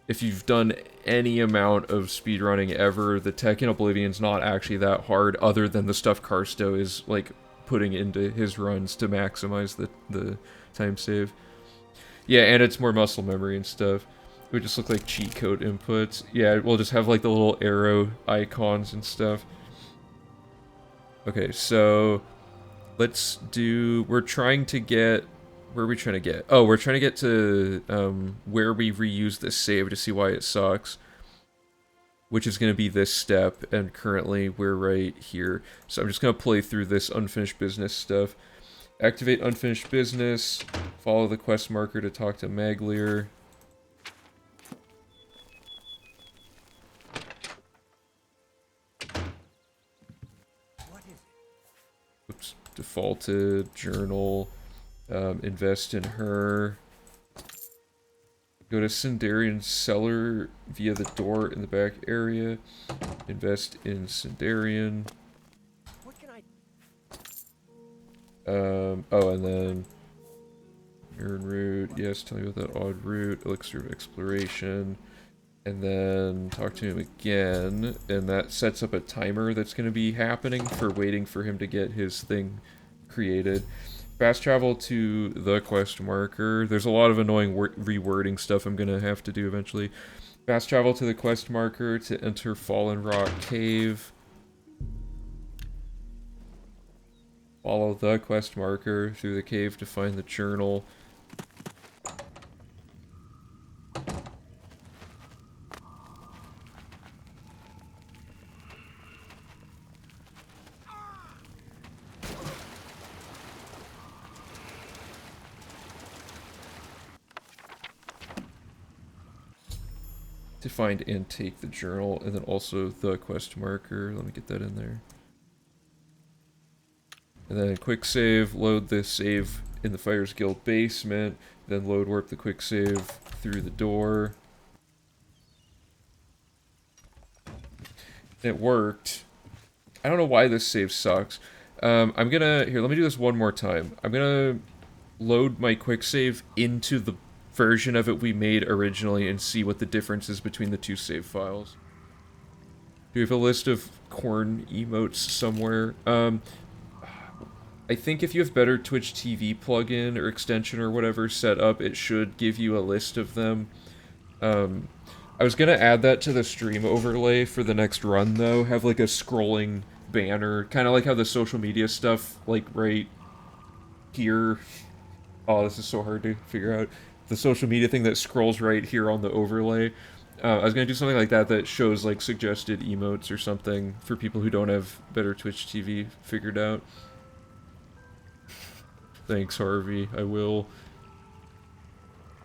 if you've done any amount of speedrunning ever, the tech in Oblivion's not actually that hard, other than the stuff Karsto is, like, putting into his runs to maximize the time save. Yeah, and it's more muscle memory and stuff. It would just look like cheat code inputs. Yeah, we'll just have, like, the little arrow icons and stuff. Okay, so let's do... We're trying to get... Where are we trying to get? Oh, we're trying to get to where we reuse this save to see why it sucks. Which is going to be this step, and currently we're right here. So I'm just going to play through this unfinished business stuff. Activate unfinished business. Follow the quest marker to talk to Maglier. Oops. Defaulted. Journal. Invest in her. Go to Sindarian's cellar via the door in the back area. Invest in Sindarian. What can I... oh, and then... Urn route. Yes, tell me about that odd route. Elixir of exploration. And then talk to him again. And that sets up a timer that's going to be happening for waiting for him to get his thing created. Fast travel to the quest marker. There's a lot of annoying rewording stuff I'm going to have to do eventually. Fast travel to the quest marker to enter Fallen Rock Cave. Follow the quest marker through the cave to find the journal. To find and take the journal, and then also the quest marker. Let me get that in there. And then quick save, load the save in the Fires Guild basement, then load warp the quick save through the door. It worked. I don't know why this save sucks. I'm gonna, here, let me do this one more time. I'm gonna load my quick save into the version of it we made originally and see what the difference is between the two save files. Do we have a list of corn emotes somewhere? I think if you have better Twitch TV plugin or extension or whatever set up, it should give you a list of them. I was gonna add that to the stream overlay for the next run though, have like a scrolling banner, kind of like how the social media stuff, like right here. Oh, this is so hard to figure out. The social media thing that scrolls right here on the overlay. I was gonna do something like that that shows like suggested emotes or something for people who don't have better Twitch TV figured out. Thanks, Harvey. I will.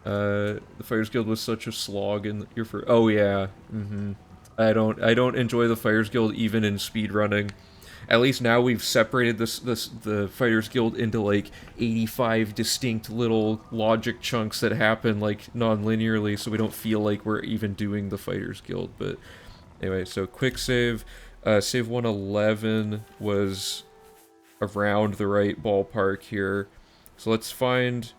The Fires Guild was such a slog in your first. Oh yeah. I don't enjoy the Fires Guild even in speedrunning. At least now we've separated the Fighters Guild into like 85 distinct little logic chunks that happen like non-linearly, so we don't feel like we're even doing the Fighters Guild. But anyway, so quick save. Save 111 was around the right ballpark here. So let's find...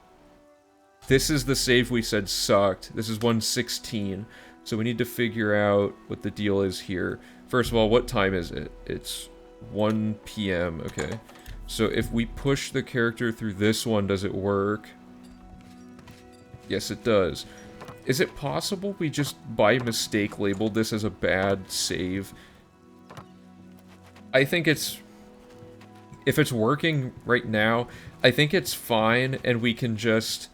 This is the save we said sucked. This is 116. So we need to figure out what the deal is here. First of all, what time is it? It's 1 p.m. Okay. So if we push the character through this one, does it work? Yes, it does. Is it possible we just by mistake labeled this as a bad save? I think it's... If it's working right now, I think it's fine, and we can just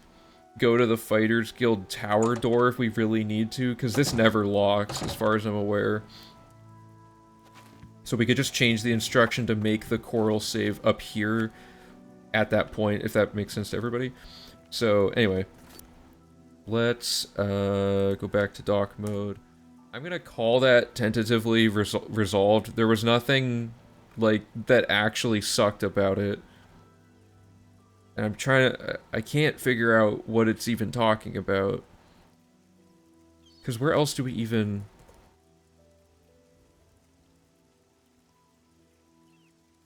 go to the Fighters Guild tower door if we really need to, because this never locks, as far as I'm aware. So we could just change the instruction to make the coral save up here at that point, if that makes sense to everybody. So, anyway. Let's go back to dock mode. I'm gonna call that tentatively resolved. There was nothing, like, that actually sucked about it. And I'm trying to... I can't figure out what it's even talking about. Because where else do we even...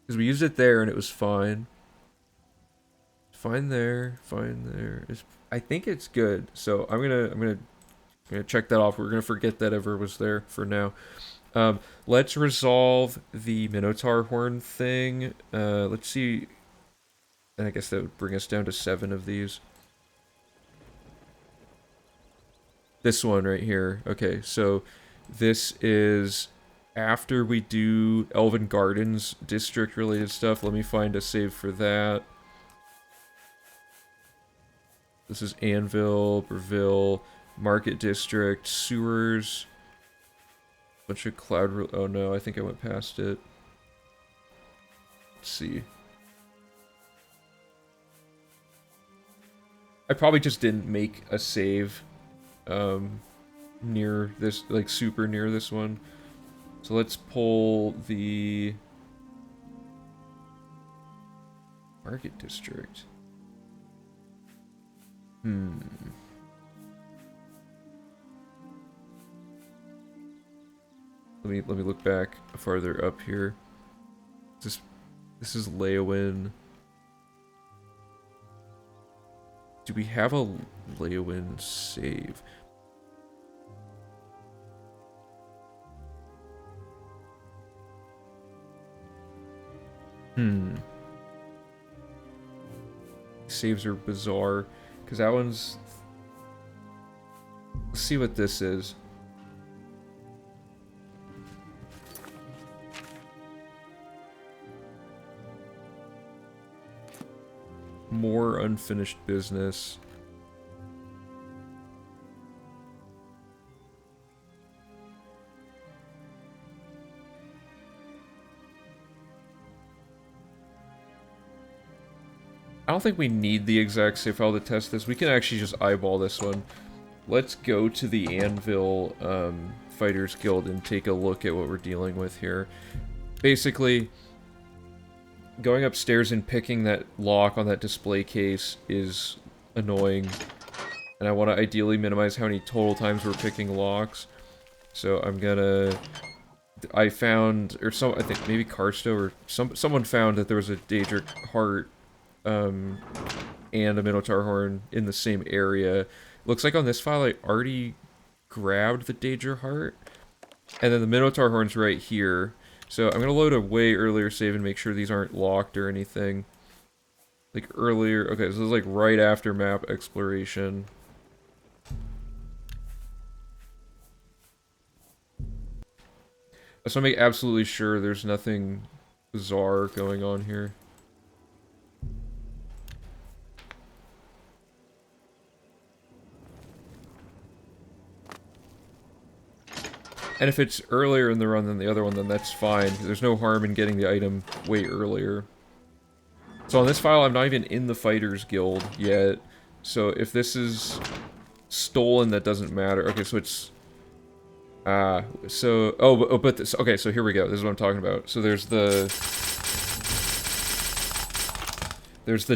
Because we used it there and it was fine. Fine there, fine there. I think it's good. So I'm gonna check that off. We're gonna forget that ever was there for now. Let's resolve the Minotaur horn thing. Let's see. And I guess that would bring us down to 7 of these. This one right here. Okay, so this is after we do Elven Gardens district related stuff. Let me find a save for that. This is Anvil, Breville, Market District, Sewers. Bunch of cloud... Oh no, I think I went past it. Let's see. I probably just didn't make a save near this, like super near this one. So let's pull the Market District. Let me look back farther up here. This is Leowin. Do we have a Leowin save? Saves are bizarre. Because that one's... Let's see what this is. More unfinished business. I don't think we need the exact save file to test this. We can actually just eyeball this one. Let's go to the Anvil Fighters Guild and take a look at what we're dealing with here. Basically, going upstairs and picking that lock on that display case is annoying. And I want to ideally minimize how many total times we're picking locks. So I'm gonna... I found, or I think maybe Carsto or someone found that there was a Daedric Heart and a Minotaur Horn in the same area. Looks like on this file I already grabbed the Daedric Heart. And then the Minotaur Horn's right here. So I'm going to load a way earlier save and make sure these aren't locked or anything. Like earlier, okay, so this is like right after map exploration. So I make absolutely sure there's nothing bizarre going on here. And if it's earlier in the run than the other one, then that's fine. There's no harm in getting the item way earlier. So on this file, I'm not even in the Fighters Guild yet. So if this is stolen, that doesn't matter. Okay, so it's... but this... Okay, so here we go. This is what I'm talking about. So there's the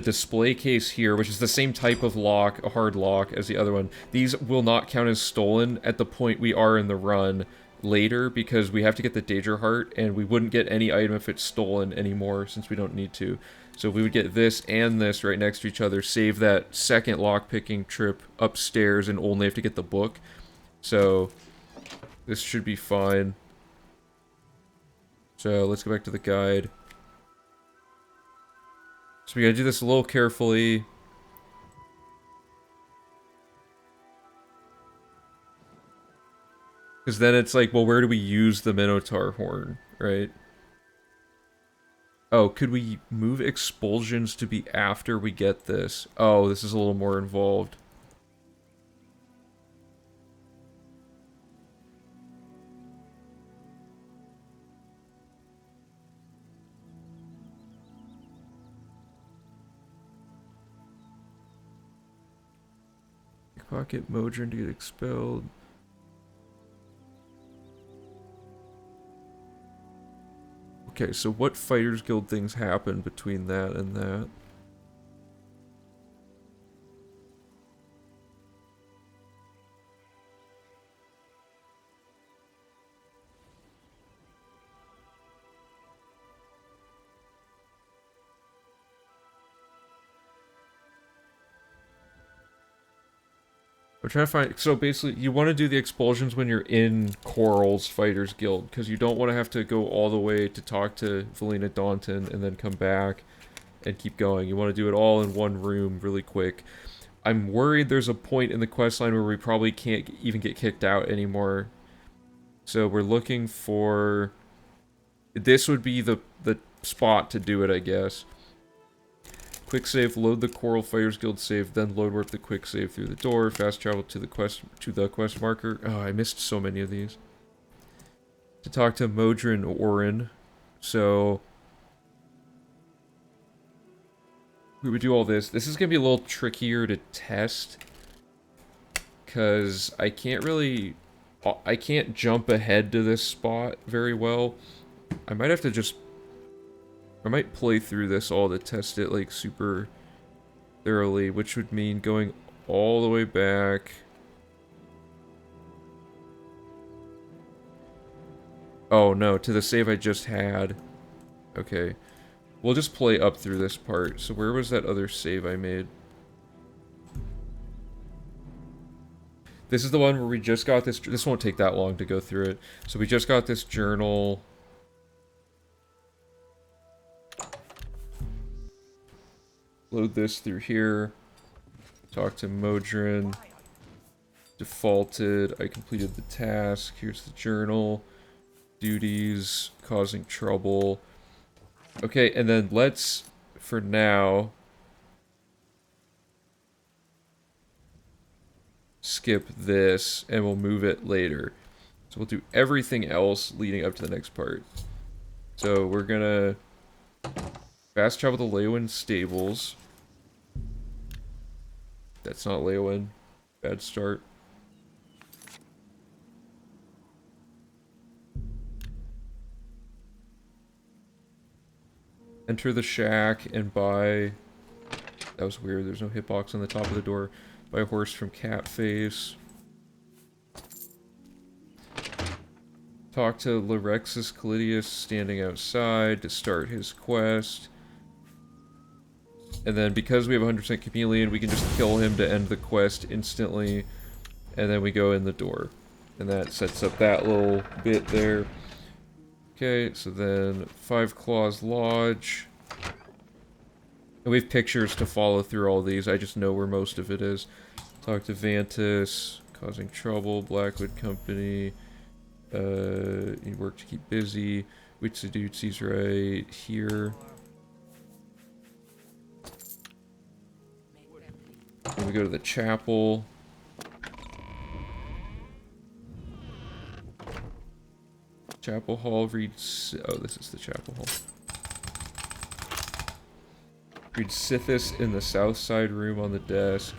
display case here, which is the same type of lock, a hard lock, as the other one. These will not count as stolen at the point we are in the run later, because we have to get the Daedric Heart, and we wouldn't get any item if it's stolen anymore, since we don't need to. So we would get this and this right next to each other, save that second lock-picking trip upstairs, and only have to get the book. So this should be fine. So let's go back to the guide. So we gotta do this a little carefully. Because then it's like, well, where do we use the Minotaur horn, right? Oh, could we move expulsions to be after we get this? Oh, this is a little more involved. Pocket Modron to get expelled. Okay, so what Fighters Guild things happen between that and that? I'm trying to find... So basically, you want to do the expulsions when you're in Coral's Fighters Guild, because you don't want to have to go all the way to talk to Valina Daunton and then come back and keep going. You want to do it all in one room really quick. I'm worried there's a point in the questline where we probably can't even get kicked out anymore. So we're looking for... This would be the spot to do it, I guess. Quick save, load the Coral Fighters Guild save, then load warp the quick save through the door, fast travel to the quest marker. Oh, I missed so many of these. To talk to Modron Orin. So we would do all this. This is gonna be a little trickier to test. Cause I can't jump ahead to this spot very well. I might have to just I might play through this all to test it, like, super thoroughly, which would mean going all the way back. Oh, no, to the save I just had. Okay. We'll just play up through this part. So where was that other save I made? This is the one where we just got this... This won't take that long to go through it. So we just got this journal... Load this through here. Talk to Modron. Defaulted. I completed the task. Here's the journal. Duties. Causing trouble. Okay, and then let's, for now, skip this, and we'll move it later. So we'll do everything else leading up to the next part. So we're gonna fast travel to Leowin Stables. That's not Leowin. Bad start. Enter the shack and buy... That was weird, there's no hitbox on the top of the door. Buy a horse from Catface. Talk to Lorexus Callidius standing outside to start his quest. And then because we have 100% chameleon, we can just kill him to end the quest instantly. And then we go in the door. And that sets up that little bit there. Okay, so then Five Claws Lodge. And we have pictures to follow through all these. I just know where most of it is. Talk to Vantis. Causing trouble. Blackwood Company. You work to keep busy. Witsadutzi's right here. Then we go to the chapel. Chapel Hall, read... Oh, this is the chapel hall. Read Sithis in the south side room on the desk.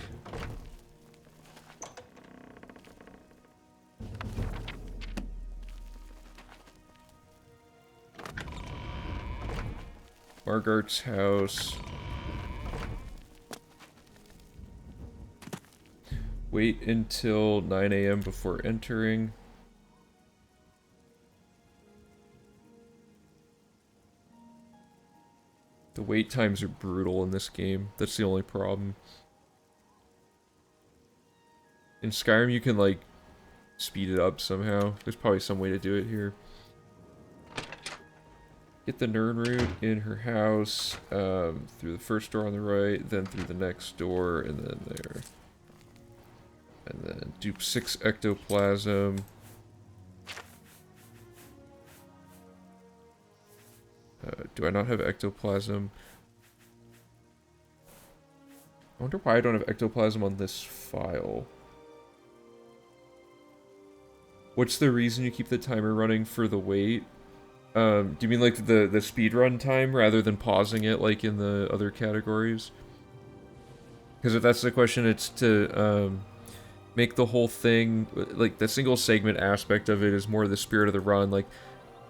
Margart's house. Wait until 9 AM before entering. The wait times are brutal in this game. That's the only problem. In Skyrim you can, like, speed it up somehow. There's probably some way to do it here. Get the Nern route in her house, through the first door on the right, then through the next door, and then there. And then dupe 6 ectoplasm. Do I not have ectoplasm? I wonder why I don't have ectoplasm on this file. What's the reason you keep the timer running for the wait? Do you mean like the speedrun time rather than pausing it like in the other categories? Because if that's the question, it's to make the whole thing, like the single segment aspect of it is more the spirit of the run. Like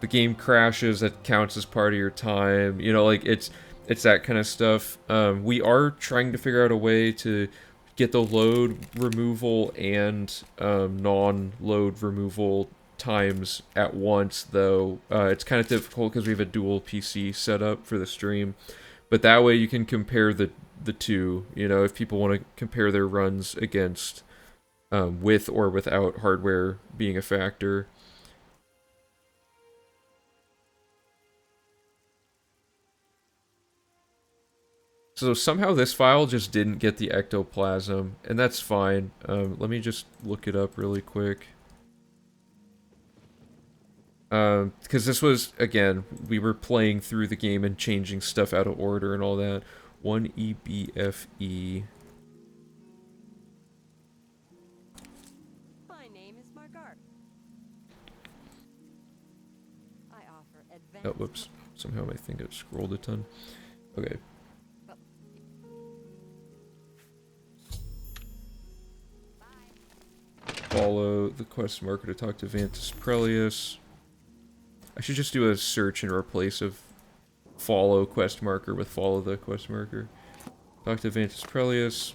the game crashes, that counts as part of your time. You know, like it's that kind of stuff. We are trying to figure out a way to get the load removal and non-load removal times at once, though. It's kind of difficult because we have a dual PC set up for the stream, but that way you can compare the two. You know, if people want to compare their runs against with or without hardware being a factor. So somehow this file just didn't get the ectoplasm, and that's fine. Let me just look it up really quick. Because this was, again, we were playing through the game and changing stuff out of order and all that. 1EBFE. My name is Margaret. I offer advanced. Oh, whoops. Somehow my thing got scrolled a ton. Okay. Follow the quest marker to talk to Vantus Prelius. I should just do a search in replace of follow quest marker with follow the quest marker. Talk to Vantus Prelius.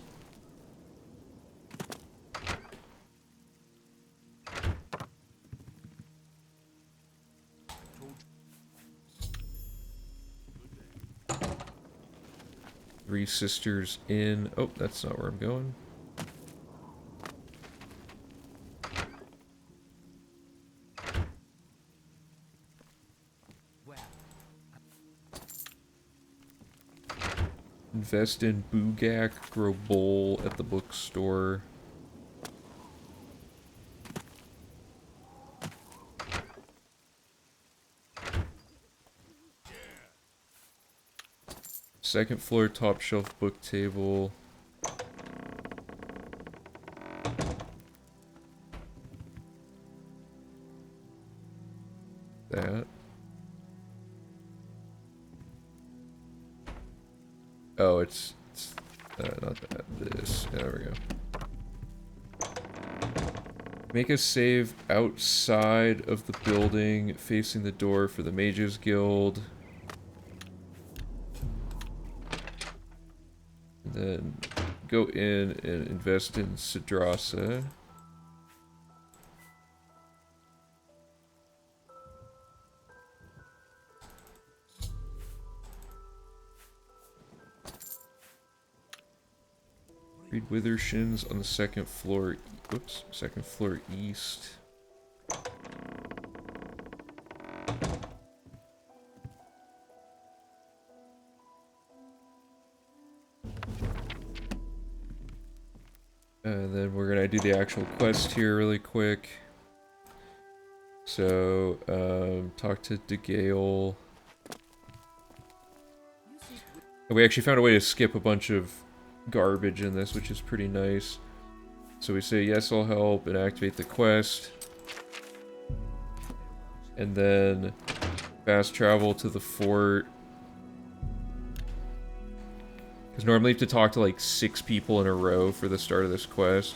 Three Sisters Inn. Oh, that's not where I'm going. Invest in Bugak, grow bowl at the bookstore. Second floor, top shelf book table. That. Oh, it's not that. This. Yeah, there we go. Make a save outside of the building, facing the door for the Mages Guild. And then go in and invest in Sidrasa. Read Withershins on the second floor. Whoops, second floor east. And then we're gonna do the actual quest here really quick. So, talk to DeGale. We actually found a way to skip a bunch of garbage in this, which is pretty nice. So we say, yes, I'll help, and activate the quest. And then fast travel to the fort. Because normally you have to talk to like 6 people in a row for the start of this quest.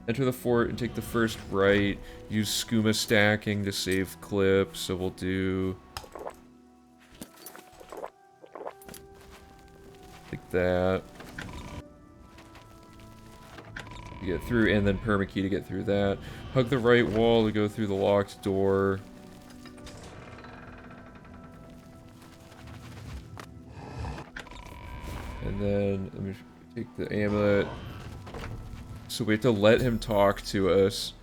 Enter the fort and take the first right. Use skooma stacking to save clips, so we'll do like that. To get through, and then permakey to get through that. Hug the right wall to go through the locked door. And then let me take the amulet. So we have to let him talk to us.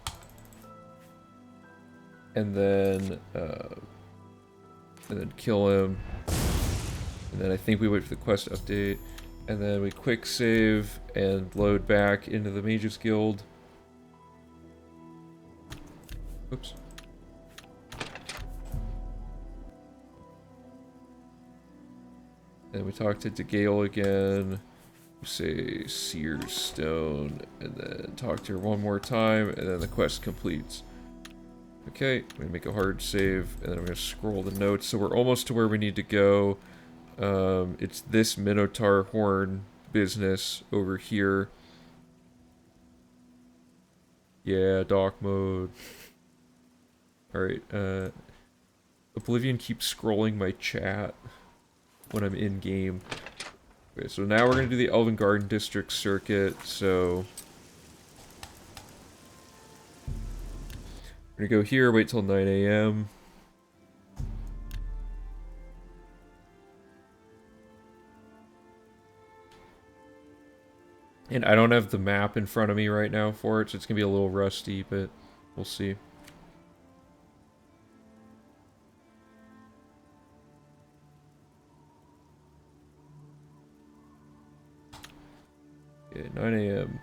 And then and then kill him. And then I think we wait for the quest update. And then we quick save and load back into the Mages Guild. Oops. And we talk to DeGale again. We say Seer's Stone, and then talk to her one more time, and then the quest completes. Okay, I'm gonna make a hard save, and then I'm gonna scroll the notes. So we're almost to where we need to go. It's this Minotaur horn business over here. Yeah, dock mode. Alright, Oblivion keeps scrolling my chat when I'm in game. Okay, so now we're gonna do the Elven Garden District circuit, so we're gonna go here, wait till 9 a.m. And I don't have the map in front of me right now for it, so it's gonna be a little rusty, but we'll see. Okay, 9 a.m.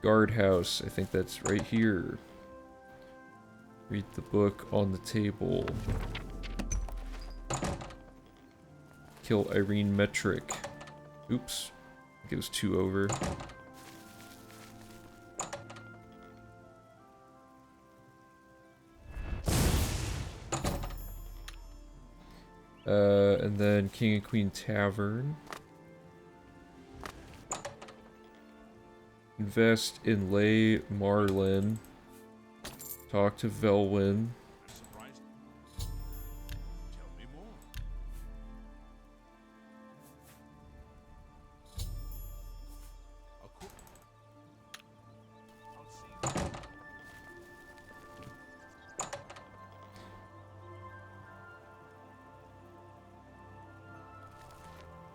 Guardhouse, I think that's right here. Read the book on the table. Kill Irene Metric. Oops. I think it was 2 over. And then King and Queen Tavern. Invest in Lay Marlin. Talk to Velwyn.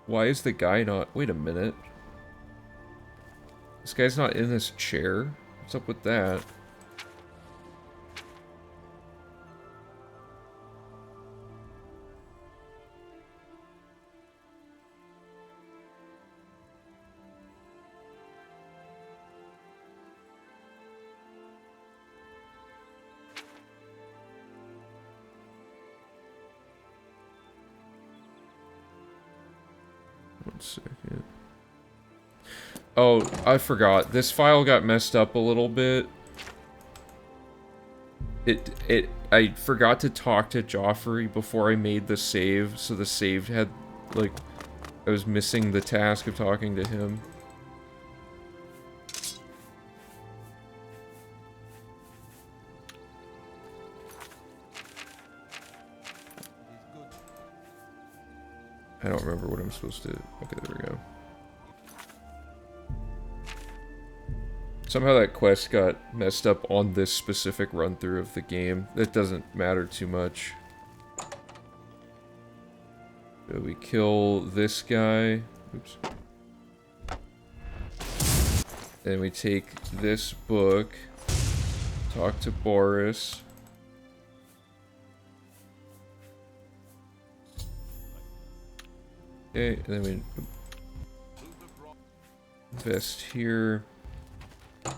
Why is the guy not... Wait a minute. This guy's not in this chair? What's up with that? One second. Oh, I forgot. This file got messed up a little bit. I forgot to talk to Joffrey before I made the save, so the save had, like, I was missing the task of talking to him. I don't remember what I'm supposed to... Okay, there we go. Somehow that quest got messed up on this specific run-through of the game. It doesn't matter too much. So we kill this guy. Oops. Then we take this book. Talk to Boris. Okay, and then we invest here.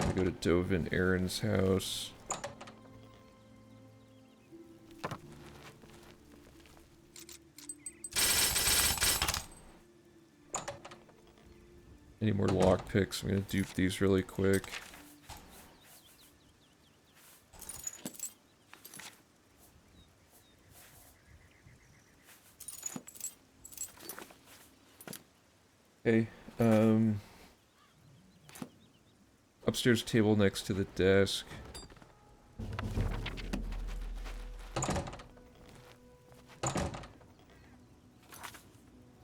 We go to Dovin Aaron's house. Any more lockpicks? I'm gonna dupe these really quick. Okay, upstairs table next to the desk.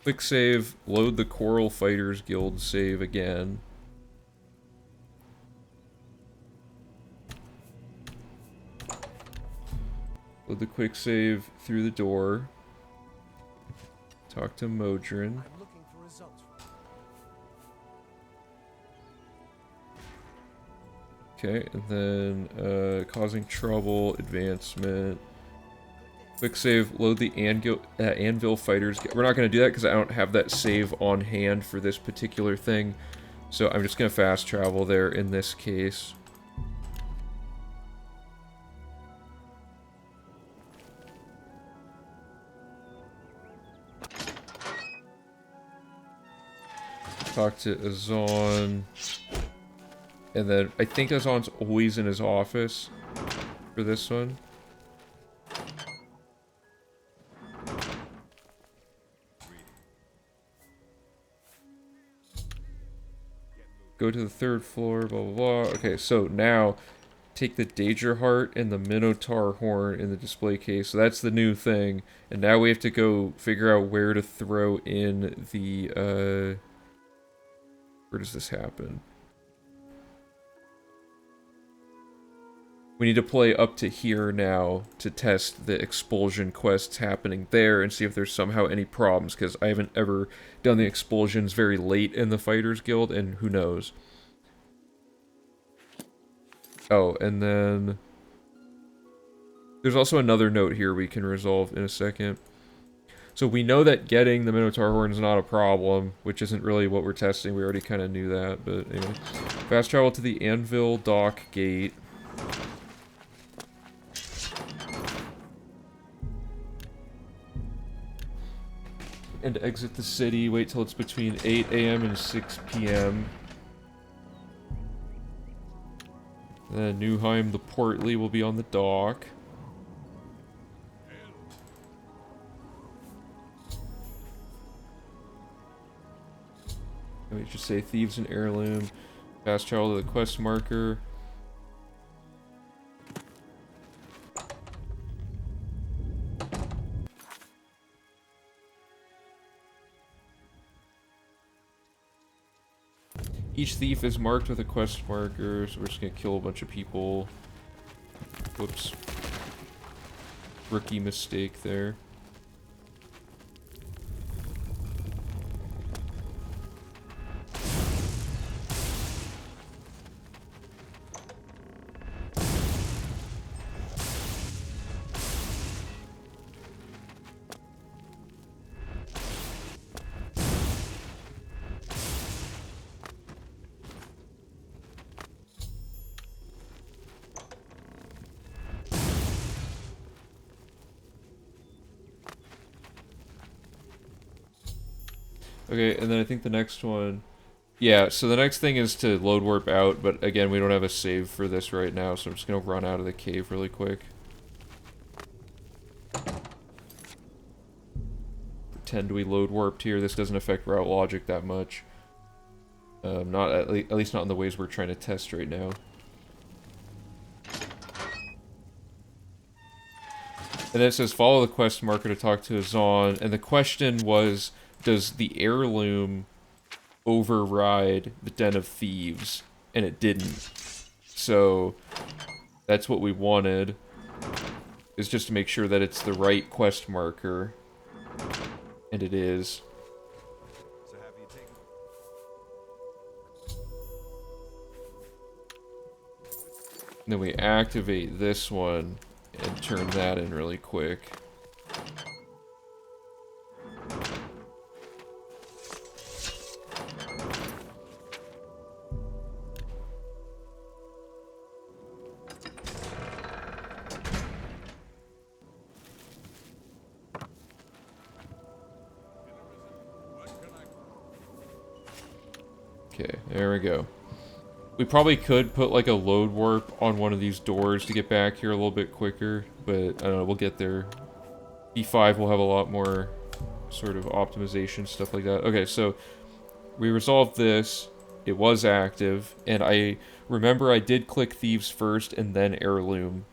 Quick save, load the Coral Fighters Guild save again. Load the quick save through the door. Talk to Modron. Okay, and then causing trouble, advancement. Quick save, load the Anvil Fighters. We're not going to do that because I don't have that save on hand for this particular thing. So I'm just going to fast travel there in this case. Talk to Azan. And then I think Azan's always in his office for this one. Go to the 3rd floor, blah, blah, blah. Okay, so now take the Danger Heart and the Minotaur Horn in the display case. So that's the new thing. And now we have to go figure out where to throw in the, where does this happen? We need to play up to here now to test the expulsion quests happening there and see if there's somehow any problems, because I haven't ever done the expulsions very late in the Fighters Guild, and who knows. Oh, and then there's also another note here we can resolve in a second. So we know that getting the Minotaur Horn is not a problem, which isn't really what we're testing. We already kind of knew that, but anyway. Fast travel to the Anvil Dock Gate. And exit the city, wait till it's between 8 a.m. and 6 p.m. Then Newheim the Portly will be on the dock. Let me just say Thieves and Heirloom. Fast travel to the quest marker. Each thief is marked with a quest marker, so we're just gonna kill a bunch of people. Whoops. Rookie mistake there. Okay, and then I think the next one... Yeah, so the next thing is to load warp out, but again, we don't have a save for this right now, so I'm just gonna run out of the cave really quick. Pretend we load warped here. This doesn't affect route logic that much. Not at least not in the ways we're trying to test right now. And then it says follow the quest marker to talk to Azan, and the question was, does the heirloom override the Den of Thieves? And it didn't. So that's what we wanted, is just to make sure that it's the right quest marker. And it is. And then we activate this one and turn that in really quick. Okay, there we go. We probably could put like a load warp on one of these doors to get back here a little bit quicker, but I don't know, we'll get there. E5 will have a lot more sort of optimization, stuff like that. Okay, so we resolved this. It was active, and I remember I did click Thieves first and then Heirloom.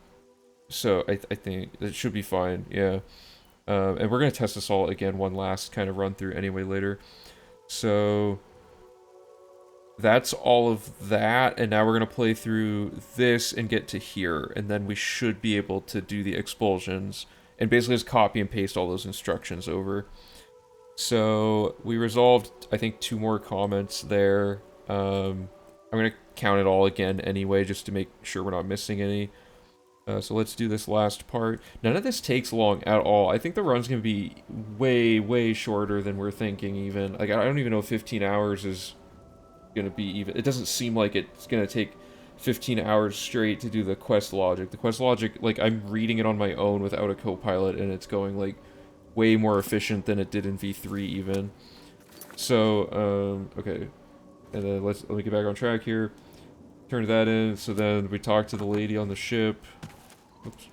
So I think it should be fine, yeah. And we're going to test this all again one last kind of run through anyway later. So that's all of that, and now we're going to play through this and get to here, and then we should be able to do the expulsions, and basically just copy and paste all those instructions over. So we resolved, I think, 2 more comments there. I'm going to count it all again anyway, just to make sure we're not missing any. So let's do this last part. None of this takes long at all. I think the run's gonna be way, way shorter than we're thinking even. Like, I don't even know if 15 hours is gonna be even. It doesn't seem like it's gonna take 15 hours straight to do the quest logic. The quest logic, like, I'm reading it on my own without a co-pilot, and it's going, like, way more efficient than it did in V3 even. So, okay. And then let me get back on track here. Turn that in, so then we talk to the lady on the ship. Oops.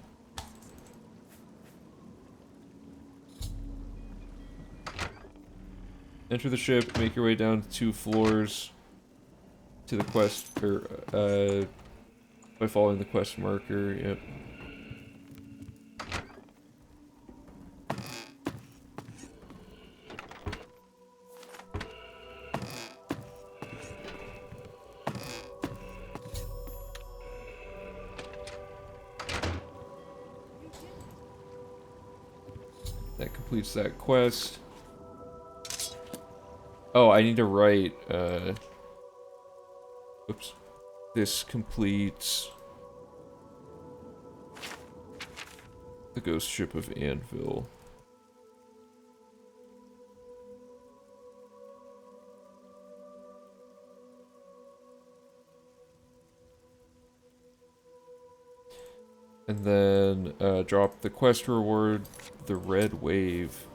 Enter the ship, make your way down 2 floors to the quest, or, by following the quest marker, yep. That completes that quest. Oh, I need to write, oops. This completes the ghost ship of Anvil. And then, drop the quest reward, the red wave.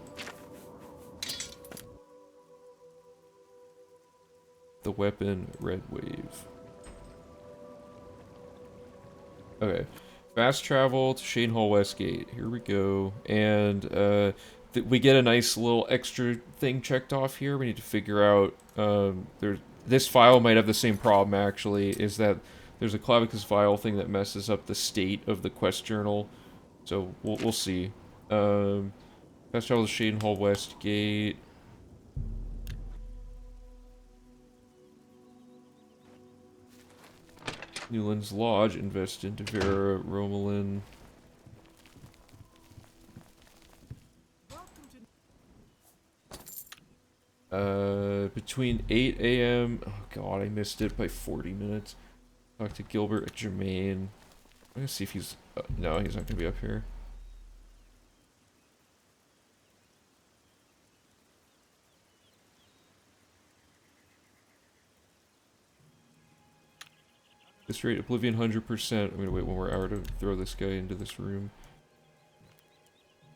The weapon, red wave. Okay. Fast travel to Shane Hall Westgate. Here we go. And, we get a nice little extra thing checked off here. We need to figure out, this file might have the same problem, actually, is that there's a clavicus file thing that messes up the state of the quest journal. So, we'll see. Fast travel to Shane Hall Westgate. Newland's Lodge, invest into Vera Romelin. Between 8 a.m. Oh god, I missed it by 40 minutes. Talk to Gilbert at Jermaine. I'm gonna see if he's... no, he's not gonna be up here. This rate, Oblivion 100%. I'm gonna wait 1 more hour to throw this guy into this room.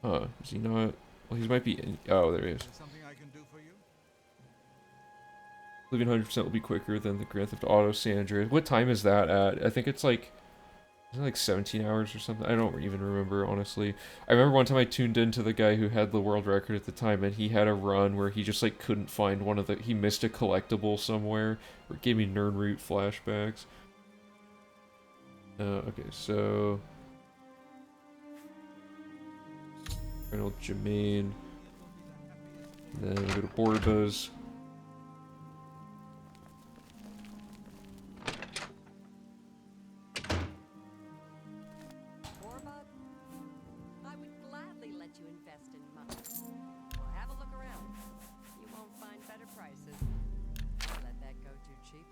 Huh, is he not? Well, he might be in... oh, there he is. Something I can do for you? Oblivion 100% will be quicker than the Grand Theft Auto San Andreas. What time is that at? I think it's like... is it like 17 hours or something? I don't even remember, honestly. I remember one time I tuned into the guy who had the world record at the time, and he had a run where he just, like, couldn't find one of the... he missed a collectible somewhere. It gave me Nernroot flashbacks. Okay, so... Arnold Jermaine. And then we go to Borba's. Orbud, I would gladly let you invest in mine. Well, have a look around. You won't find better prices. Don't let that go too cheap.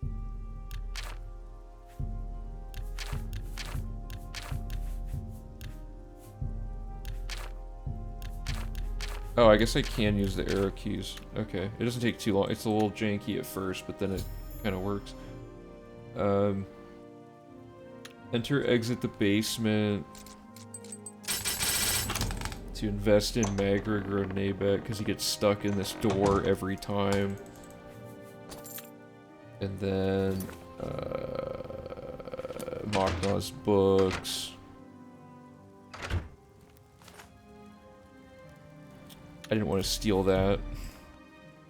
Oh, I guess I can use the arrow keys. Okay, it doesn't take too long. It's a little janky at first, but then it kind of works. Enter, exit the basement to invest in Magra Gronabek because he gets stuck in this door every time. And then, Machna's books. I didn't want to steal that.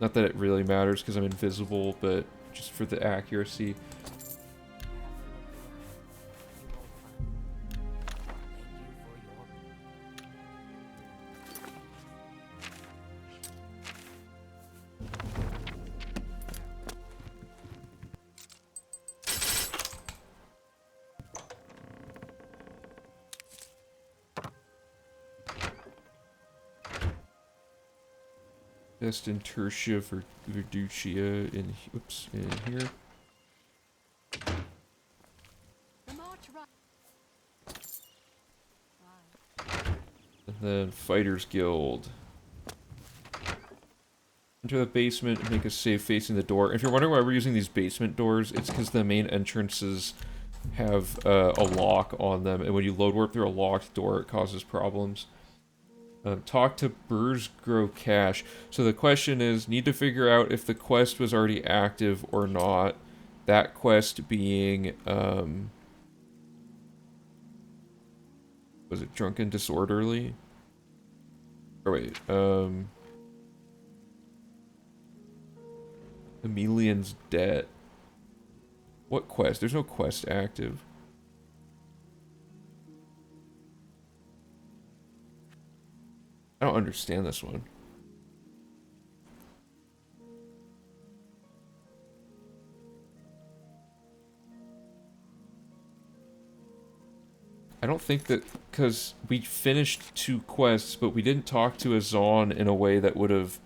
Not that it really matters because I'm invisible, but just for the accuracy. Best in Tertia for Verducia in oops in here. The march right. And then Fighters Guild. Enter the basement and make a save facing the door. If you're wondering why we're using these basement doors, it's because the main entrances have a lock on them, and when you load warp through a locked door, it causes problems. Talk to Burrs Grow Cash. So the question is, need to figure out if the quest was already active or not. That quest being, was it Drunken Disorderly? Or wait, Emelian's Debt. What quest? There's no quest active. I don't understand this one. I don't think that, because we finished 2 quests, but we didn't talk to Azan in a way that would have...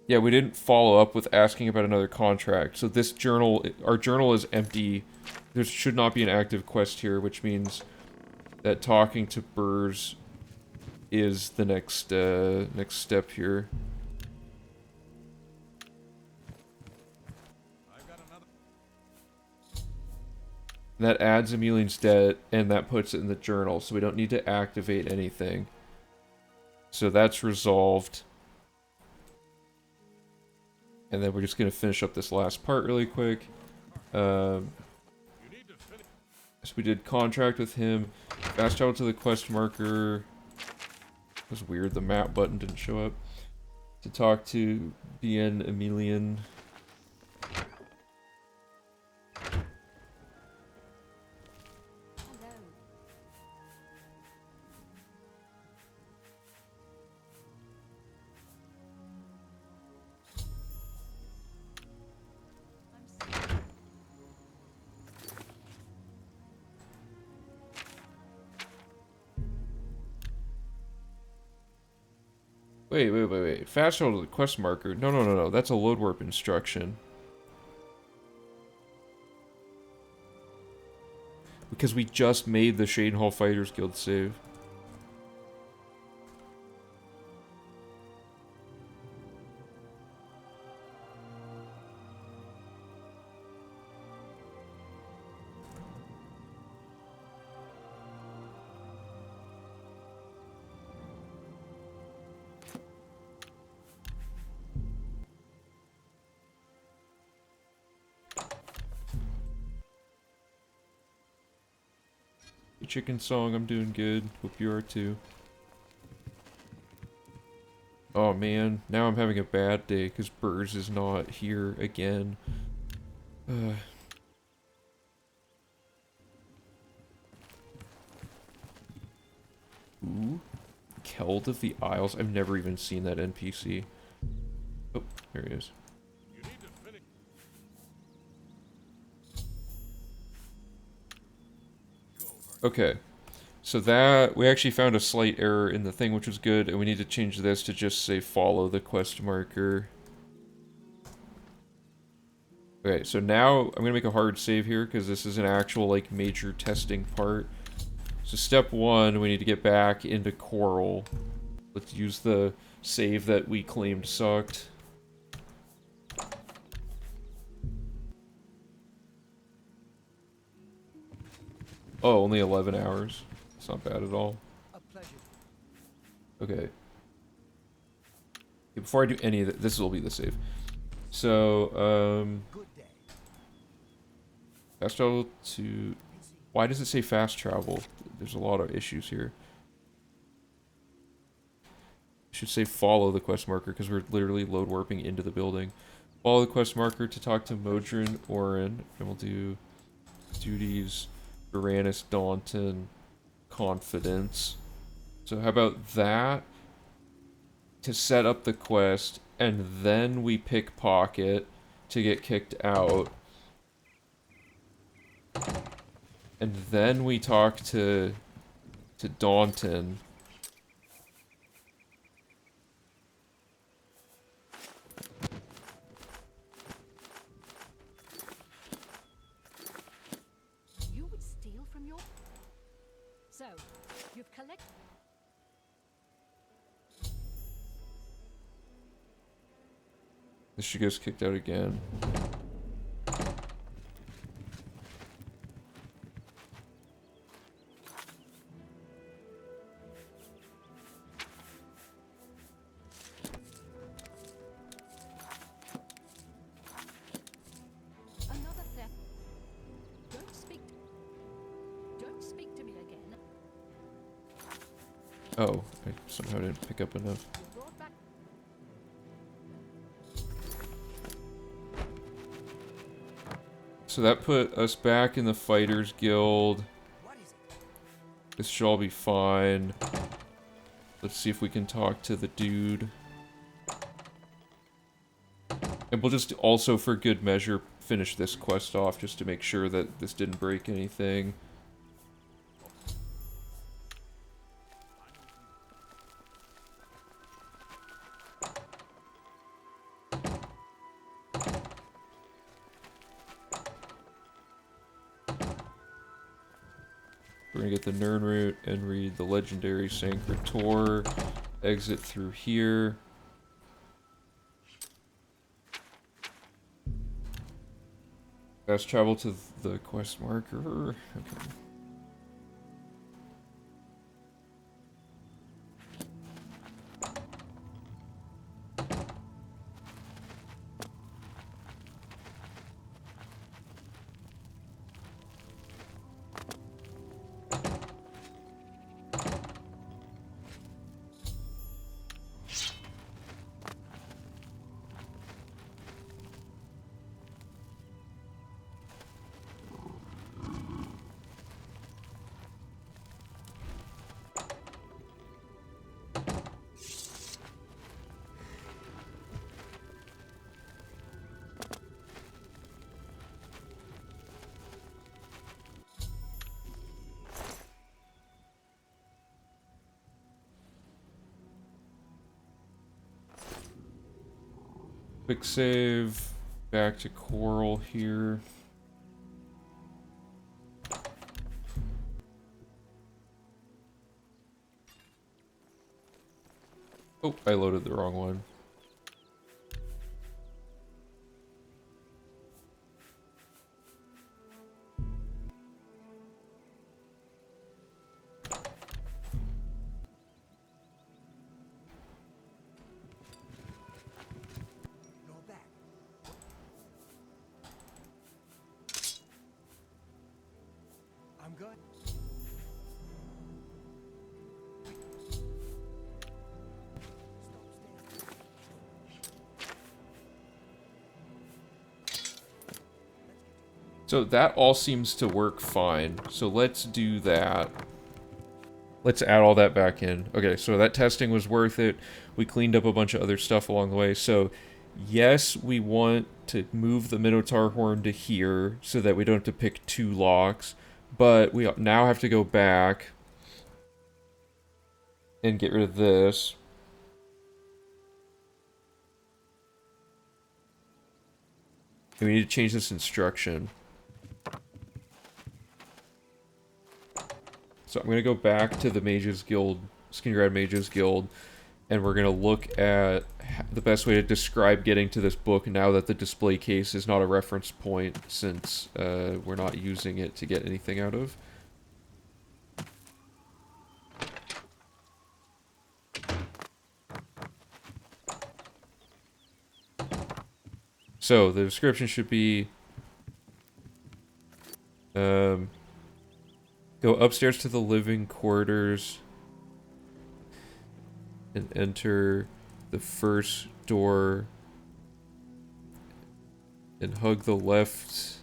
Yeah, we didn't follow up with asking about another contract. So this journal, our journal is empty. There should not be an active quest here, which means that talking to Burrs is the next step here. That adds Emelian's Debt, and that puts it in the journal, so we don't need to activate anything. So that's resolved. And then we're just going to finish up this last part really quick. So we did contract with him. Fast travel to the quest marker. It was weird, the map button didn't show up. To talk to BN Emelian. Wait. Fast travel to the quest marker. No. That's a load warp instruction. Because we just made the Shadenhall Fighters Guild save. Chicken Song, I'm doing good. Hope you are too. Oh man, now I'm having a bad day because Burrs is not here again. Ooh. Keld of the Isles. I've never even seen that NPC. Oh, there he is. Okay, so that, we actually found a slight error in the thing, which was good, and we need to change this to just say follow the quest marker. Okay, so now I'm gonna make a hard save here, because this is an actual, like, major testing part. So step 1, we need to get back into Coral. Let's use the save that we claimed sucked. Oh, only 11 hours. It's not bad at all. Okay. Before I do any of this will be the save. So, fast travel to... Why does it say fast travel? There's a lot of issues here. I should say follow the quest marker, because we're literally load warping into the building. Follow the quest marker to talk to Modron Orin, and we'll do duties... Uranus, Daunton, Confidence. So how about that? To set up the quest, and then we pickpocket to get kicked out. And then we talk to Daunton. So, you've collected... She gets kicked out again. Another theft. Don't speak to me again. Oh, I somehow didn't pick up enough. You brought back. So that put us back in the Fighters Guild. What is it? This should all be fine. Let's see if we can talk to the dude. And we'll just also, for good measure, finish this quest off just to make sure that this didn't break anything. We're gonna get the Nern route and read the legendary Sancretor. Exit through here. Fast travel to the quest marker. Okay. Quick save. Back to Coral here. Oh, I loaded the wrong one. You're back. I'm good. So that all seems to work fine. So let's do that. Let's add all that back in. Okay, so that testing was worth it. We cleaned up a bunch of other stuff along the way. So yes, we want to move the Minotaur horn to here so that we don't have to pick 2 locks. But we now have to go back and get rid of this. And we need to change this instruction. So I'm going to go back to the Mages Guild, Skingrad Mages Guild, and we're going to look at the best way to describe getting to this book now that the display case is not a reference point, since we're not using it to get anything out of. So the description should be... go upstairs to the living quarters and enter the first door and hug the left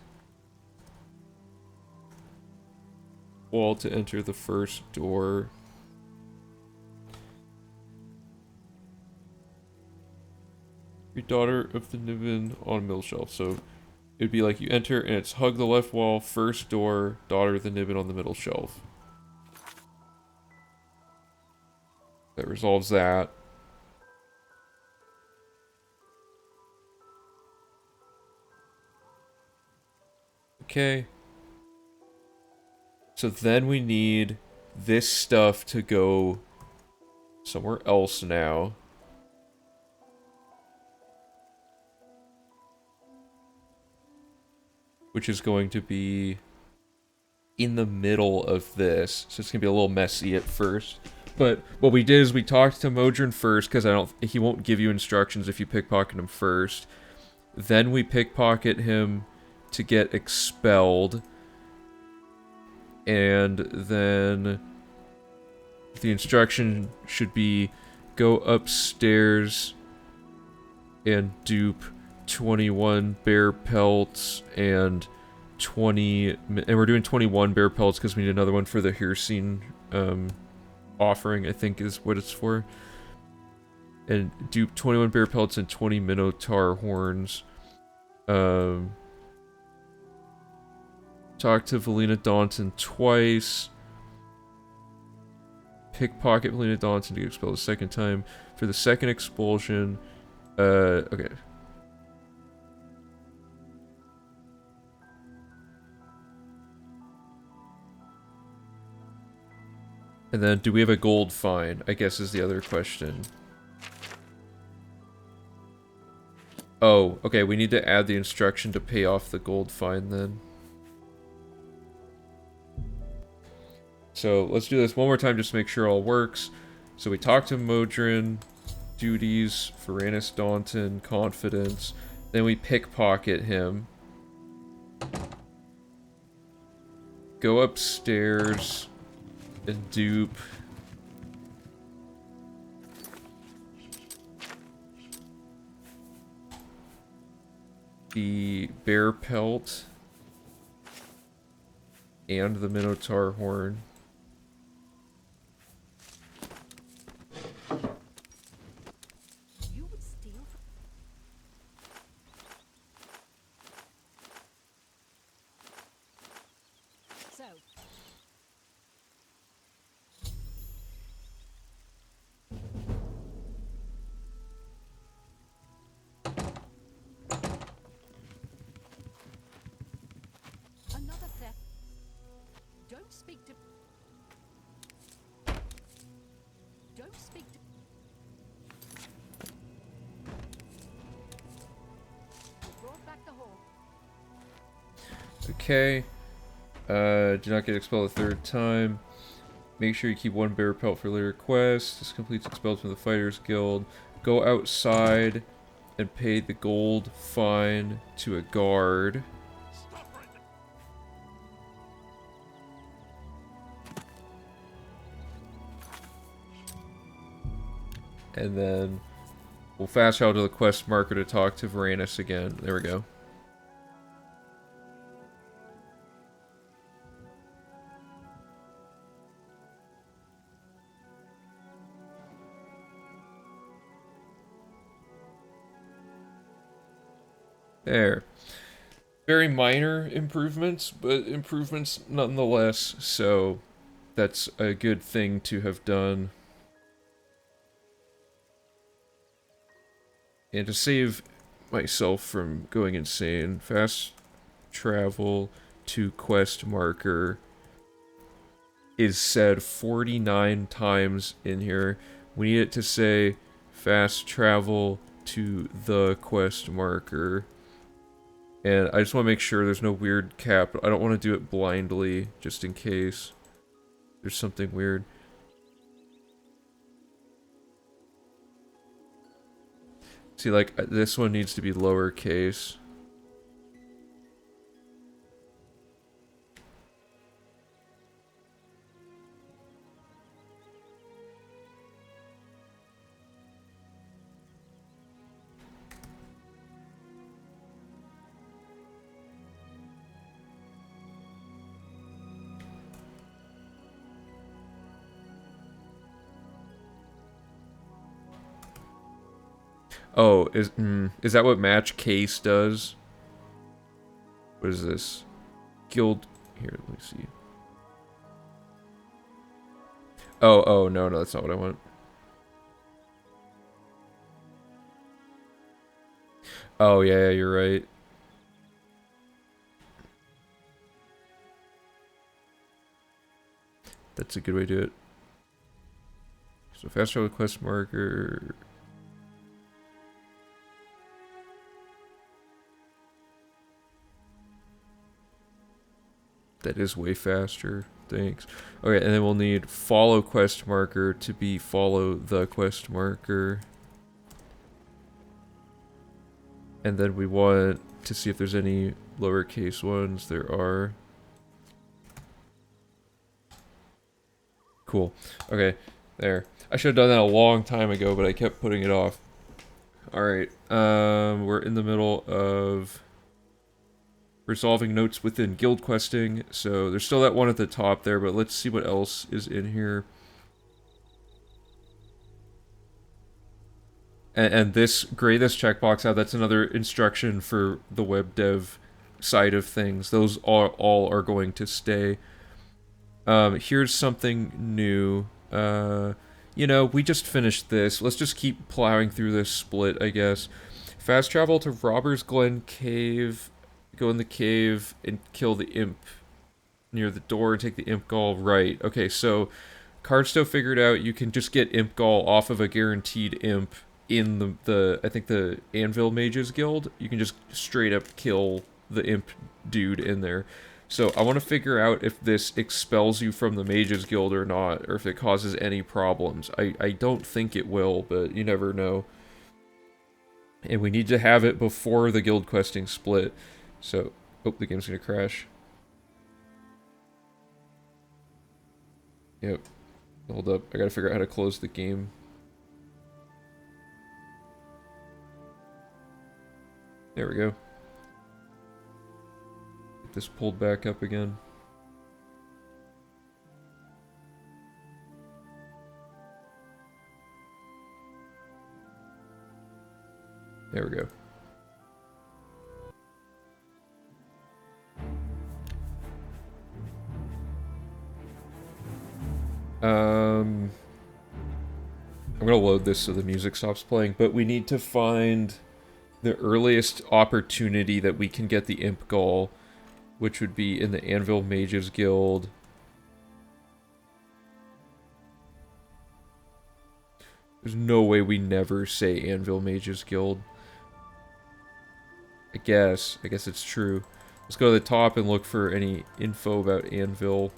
wall to enter the first door. Your daughter of the Niven on middle shelf. So it'd be like you enter and it's hug the left wall, first door, daughter of the Niven on the middle shelf. That resolves that. Okay. So then we need this stuff to go somewhere else now. which is going to be in the middle of this, so it's gonna be a little messy at first. But what we did is we talked to Modron first, because he won't give you instructions if you pickpocket him first. Then we pickpocket him to get expelled, and then the instruction should be go upstairs and dupe 21 bear pelts and 20, and we're doing 21 bear pelts because we need another one for the Hircine offering, I think is what it's for. And dupe 21 bear pelts and 20 Minotaur horns. Talk to Valina Daunton twice. Pickpocket Valina Daunton to get expelled a second time. For the second expulsion, okay. And then, do we have a gold fine? I guess is the other question. Oh, okay, we need to add the instruction to pay off the gold fine then. So, let's do this one more time just to make sure it all works. So we talk to Modron, duties, Varanus Daunton, confidence. Then we pickpocket him. Go upstairs and dupe the bear pelt and the Minotaur horn. You would steal from... So, another theft. Don't speak to... Don't speak to... Brought back the hall. Okay. Do not get expelled a third time. Make sure you keep one bear pelt for later quests. This completes expelled from the Fighters Guild. Go outside and pay the gold fine to a guard. And then we'll fast travel to the quest marker to talk to Varanus again. There we go. There. Very minor improvements, but improvements nonetheless, so that's a good thing to have done. And to save myself from going insane, fast travel to quest marker is said 49 times in here. We need it to say fast travel to the quest marker. And I just want to make sure there's no weird cap. I don't want to do it blindly, just in case there's something weird. See, like, this one needs to be lowercase. Oh, is that what match case does? What is this? Guild... Here, let me see. Oh, no, that's not what I want. Oh, yeah, you're right. That's a good way to do it. So fast travel quest marker... That is way faster. Thanks. Okay, and then we'll need follow quest marker to be follow the quest marker. And then we want to see if there's any lowercase ones. There are. Cool. Okay, there. I should have done that a long time ago, but I kept putting it off. Alright, we're in the middle of resolving notes within guild questing, so there's still that one at the top there, but let's see what else is in here. And this, gray this checkbox out, that's another instruction for the web dev side of things. Those all are going to stay. Here's something new. You know, we just finished this. Let's just keep plowing through this split, I guess. Fast travel to Robber's Glen Cave. Go in the cave and kill the imp near the door and take the imp gall right. Okay, so Cardstow figured out you can just get imp gall off of a guaranteed imp in the I think the Anvil Mages Guild. You can just straight up kill the imp dude in there. So I want to figure out if this expels you from the Mages Guild or not, or if it causes any problems. I don't think it will, but you never know. And we need to have it before the guild questing split. So, oh, the game's gonna crash. Yep. Hold up, I gotta figure out how to close the game. There we go. Get this pulled back up again. There we go. I'm gonna load this so the music stops playing, but we need to find the earliest opportunity that we can get the Imp Gall, which would be in the Anvil Mages Guild. There's no way we never say Anvil Mages Guild. I guess it's true. Let's go to the top and look for any info about Anvil.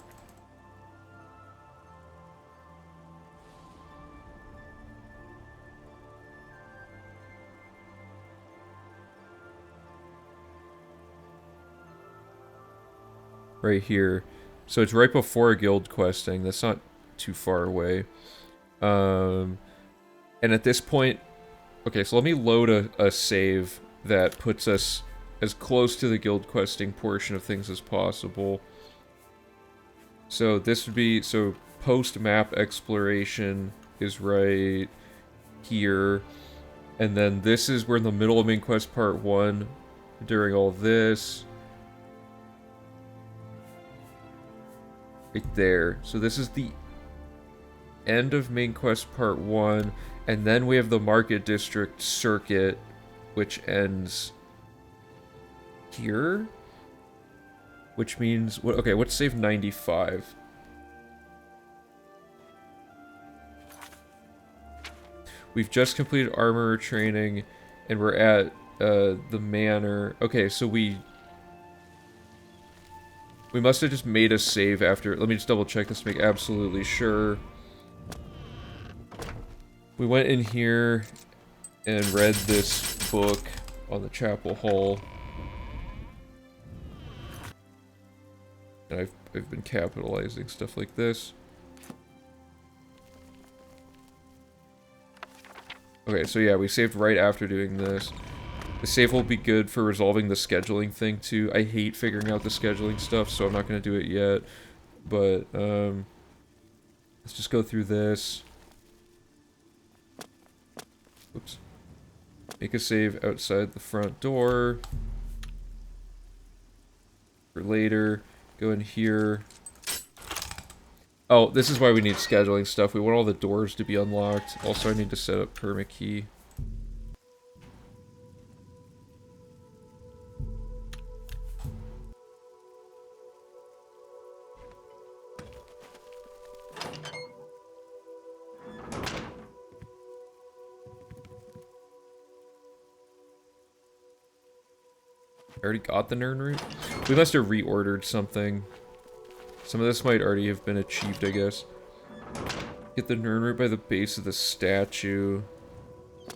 Right here. So it's right before guild questing. That's not too far away. And at this point... Okay, so let me load a save that puts us as close to the guild questing portion of things as possible. So this would be... So post-map exploration is right here. And then this is we're in the middle of main quest part 1 during all this. Right there. So this is the end of main quest part 1, and then we have the market district circuit, which ends here, which means okay, let's save 95. We've just completed armorer training, and we're at the manor. Okay, so we must have just made a save after... Let me just double check this to make absolutely sure. We went in here and read this book on the chapel hall. And I've been capitalizing stuff like this. Okay, so yeah, we saved right after doing this. The save will be good for resolving the scheduling thing, too. I hate figuring out the scheduling stuff, so I'm not going to do it yet. But, let's just go through this. Oops. Make a save outside the front door. For later. Go in here. Oh, this is why we need scheduling stuff. We want all the doors to be unlocked. Also, I need to set up permakey. I already got the Nern route? We must have reordered something. Some of this might already have been achieved, I guess. Get the Nirnroot by the base of the statue.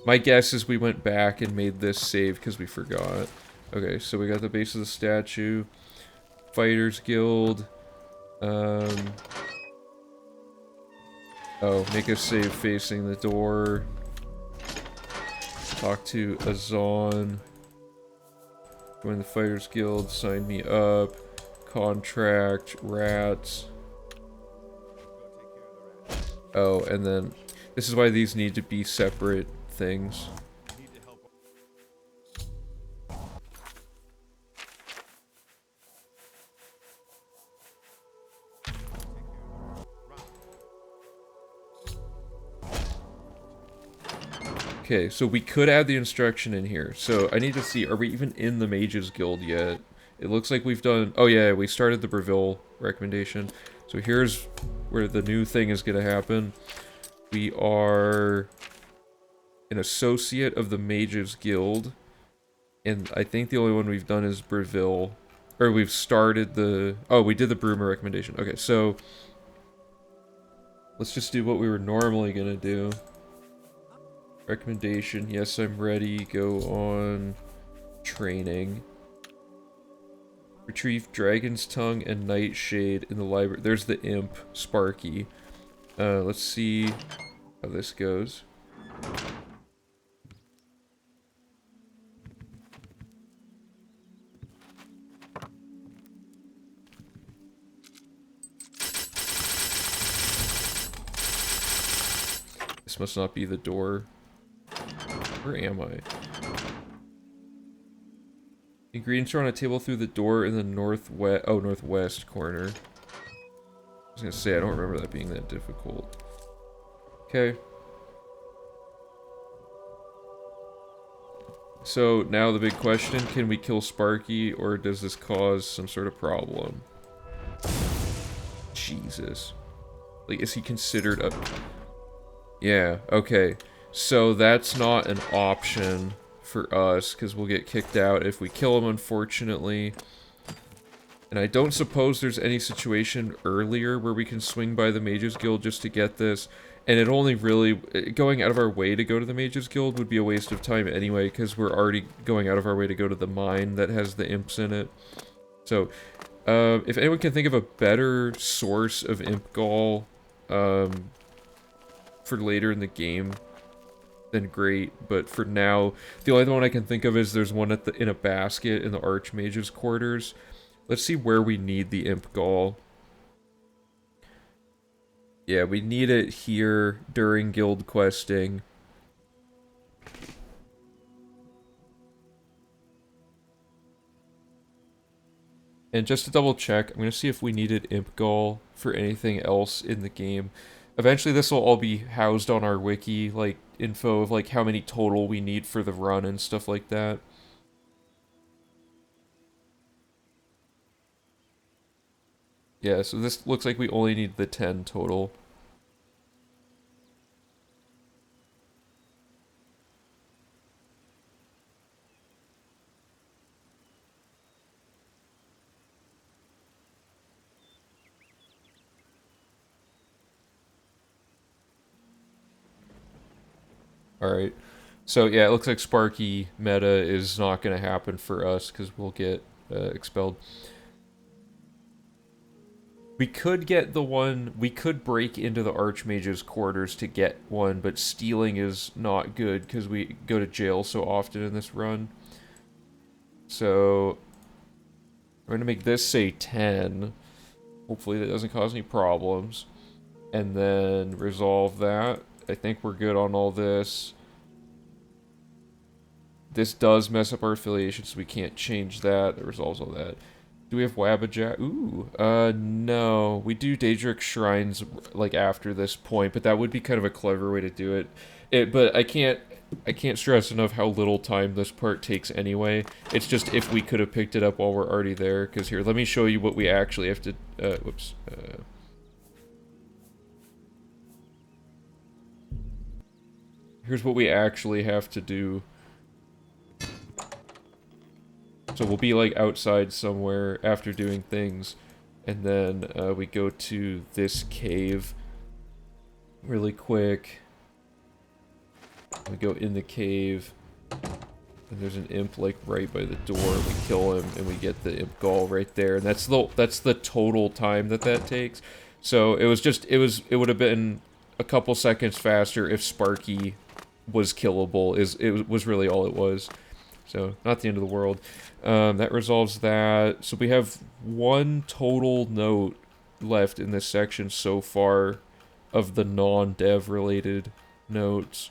My guess is we went back and made this save because we forgot. Okay, so we got the base of the statue. Fighters Guild. Oh, make a save facing the door. Talk to Azan. Join the Fighters Guild. Sign me up. Contract. Rats. Oh, and then this is why these need to be separate things. Okay, so we could add the instruction in here. So I need to see, are we even in the Mages Guild yet? It looks like we've done... Oh yeah, we started the Breville recommendation. So here's where the new thing is going to happen. We are an associate of the Mages Guild. And I think the only one we've done is Breville. Or we've started the... Oh, we did the Broomer recommendation. Okay, so... Let's just do what we were normally going to do. Recommendation, yes, I'm ready. Go on training. Retrieve Dragon's Tongue and Nightshade in the library. There's the imp, Sparky. Let's see how this goes. This must not be the door. Where am I? Ingredients are on a table through the door in the northwest corner. I was gonna say, I don't remember that being that difficult. Okay. So, now the big question, can we kill Sparky, or does this cause some sort of problem? Jesus. Like, is he considered a... Yeah, okay. So that's not an option for us, because we'll get kicked out if we kill him, unfortunately. And I don't suppose there's any situation earlier where we can swing by the Mages Guild just to get this. And it only really... Going out of our way to go to the Mages Guild would be a waste of time anyway, because we're already going out of our way to go to the mine that has the imps in it. So, if anyone can think of a better source of imp gall, for later in the game, then great, but for now, the only one I can think of is there's one at in a basket in the Archmage's quarters. Let's see where we need the imp gall. Yeah, we need it here during guild questing. And just to double check, I'm going to see if we needed imp gall for anything else in the game. Eventually this will all be housed on our wiki, like, info of, like, how many total we need for the run and stuff like that. Yeah, so this looks like we only need the 10 total. Alright. So, yeah, it looks like Sparky meta is not going to happen for us, because we'll get expelled. We could get the one... We could break into the Archmage's quarters to get one, but stealing is not good, because we go to jail so often in this run. So... I'm going to make this say 10. Hopefully that doesn't cause any problems. And then resolve that. I think we're good on all this. This does mess up our affiliation, so we can't change that. That resolves all that. Do we have Wabbajack? Ooh, no. We do Daedric Shrines, like, after this point, but that would be kind of a clever way to do it. But I can't stress enough how little time this part takes anyway. It's just if we could have picked it up while we're already there. Because here, let me show you what we actually have to... whoops. Here's what we actually have to do. So we'll be, like, outside somewhere after doing things. And then we go to this cave really quick. We go in the cave. And there's an imp like right by the door. We kill him and we get the imp gall right there. And that's the total time that takes. So it would have been a couple seconds faster if Sparky was killable. It was really all it was. So not the end of the world. That resolves that. So we have one total note left in this section so far of the non-dev related notes.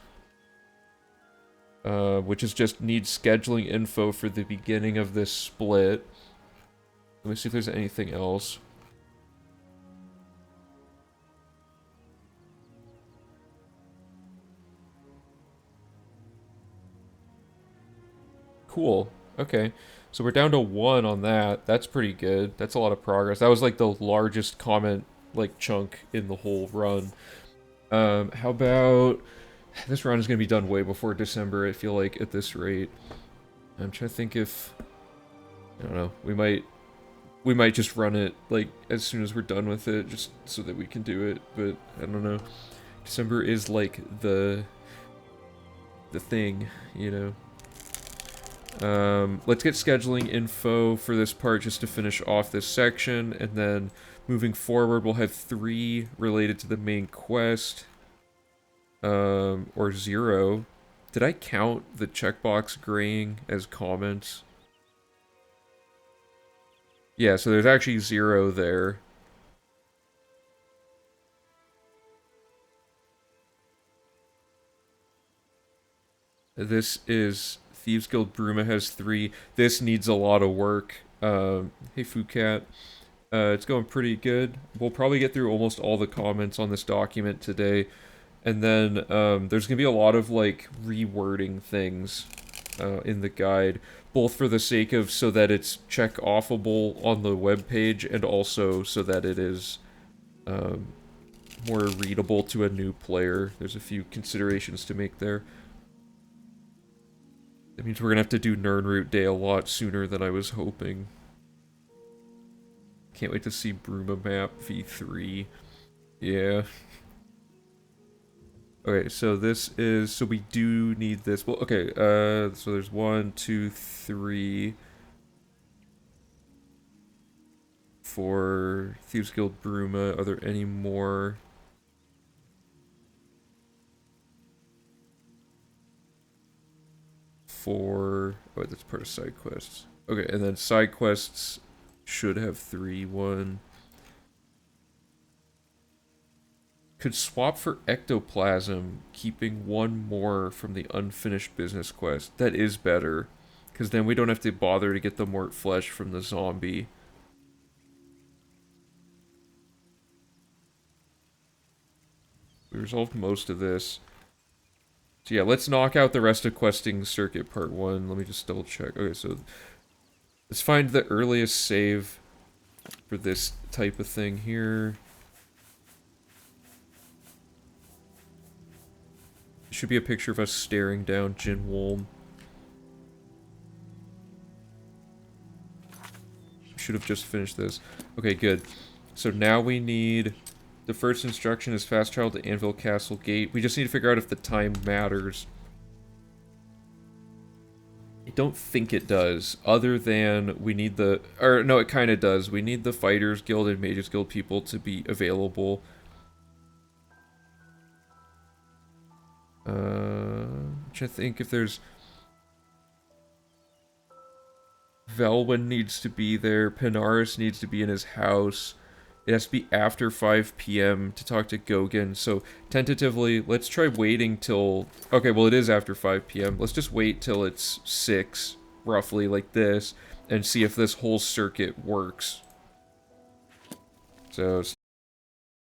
Which is just needs scheduling info for the beginning of this split. Let me see if there's anything else. Cool. Okay. So we're down to 1 on that. That's pretty good. That's a lot of progress. That was like the largest comment like chunk in the whole run. How about this run is going to be done way before December, I feel like, at this rate. I'm trying to think if I don't know, we might just run it like as soon as we're done with it just so that we can do it, but I don't know. December is like the thing, you know. Let's get scheduling info for this part just to finish off this section, and then moving forward we'll have 3 related to the main quest. Or 0. Did I count the checkbox graying as comments? Yeah, so there's actually 0 there. This is Thieves Guild Bruma has 3. This needs a lot of work. Hey Fucat. It's going pretty good. We'll probably get through almost all the comments on this document today. And then there's going to be a lot of like rewording things in the guide, both for the sake of so that it's check-offable on the web page, and also so that it is more readable to a new player. There's a few considerations to make there. That means we're going to have to do Nirnroot Day a lot sooner than I was hoping. Can't wait to see Bruma Map V3. Yeah. Okay, so this is, so we do need this. Well, okay, so there's 1, 2, 3 for Thieves Guild Bruma. Are there any more? For, oh, that's part of side quests. Okay, and then side quests should have 3. 1. Could swap for ectoplasm, keeping 1 more from the unfinished business quest. That is better, because then we don't have to bother to get the mort flesh from the zombie. We resolved most of this. So yeah, let's knock out the rest of questing circuit part 1. Let me just double check. Okay, so let's find the earliest save for this type of thing here. Should be a picture of us staring down Jin Wolm. Should have just finished this. Okay, good. So now we need... The first instruction is fast travel to Anvil Castle Gate. We just need to figure out if the time matters. I don't think it does, other than we need the... Or, no, it kind of does. We need the Fighters Guild and Mages Guild people to be available. I'm trying to think if there's... Velwyn needs to be there. Panaris needs to be in his house. It has to be after 5 p.m. to talk to Goguen. So, tentatively, let's try waiting till... Okay, well, it is after 5 p.m. Let's just wait till it's 6, roughly, like this, and see if this whole circuit works. So,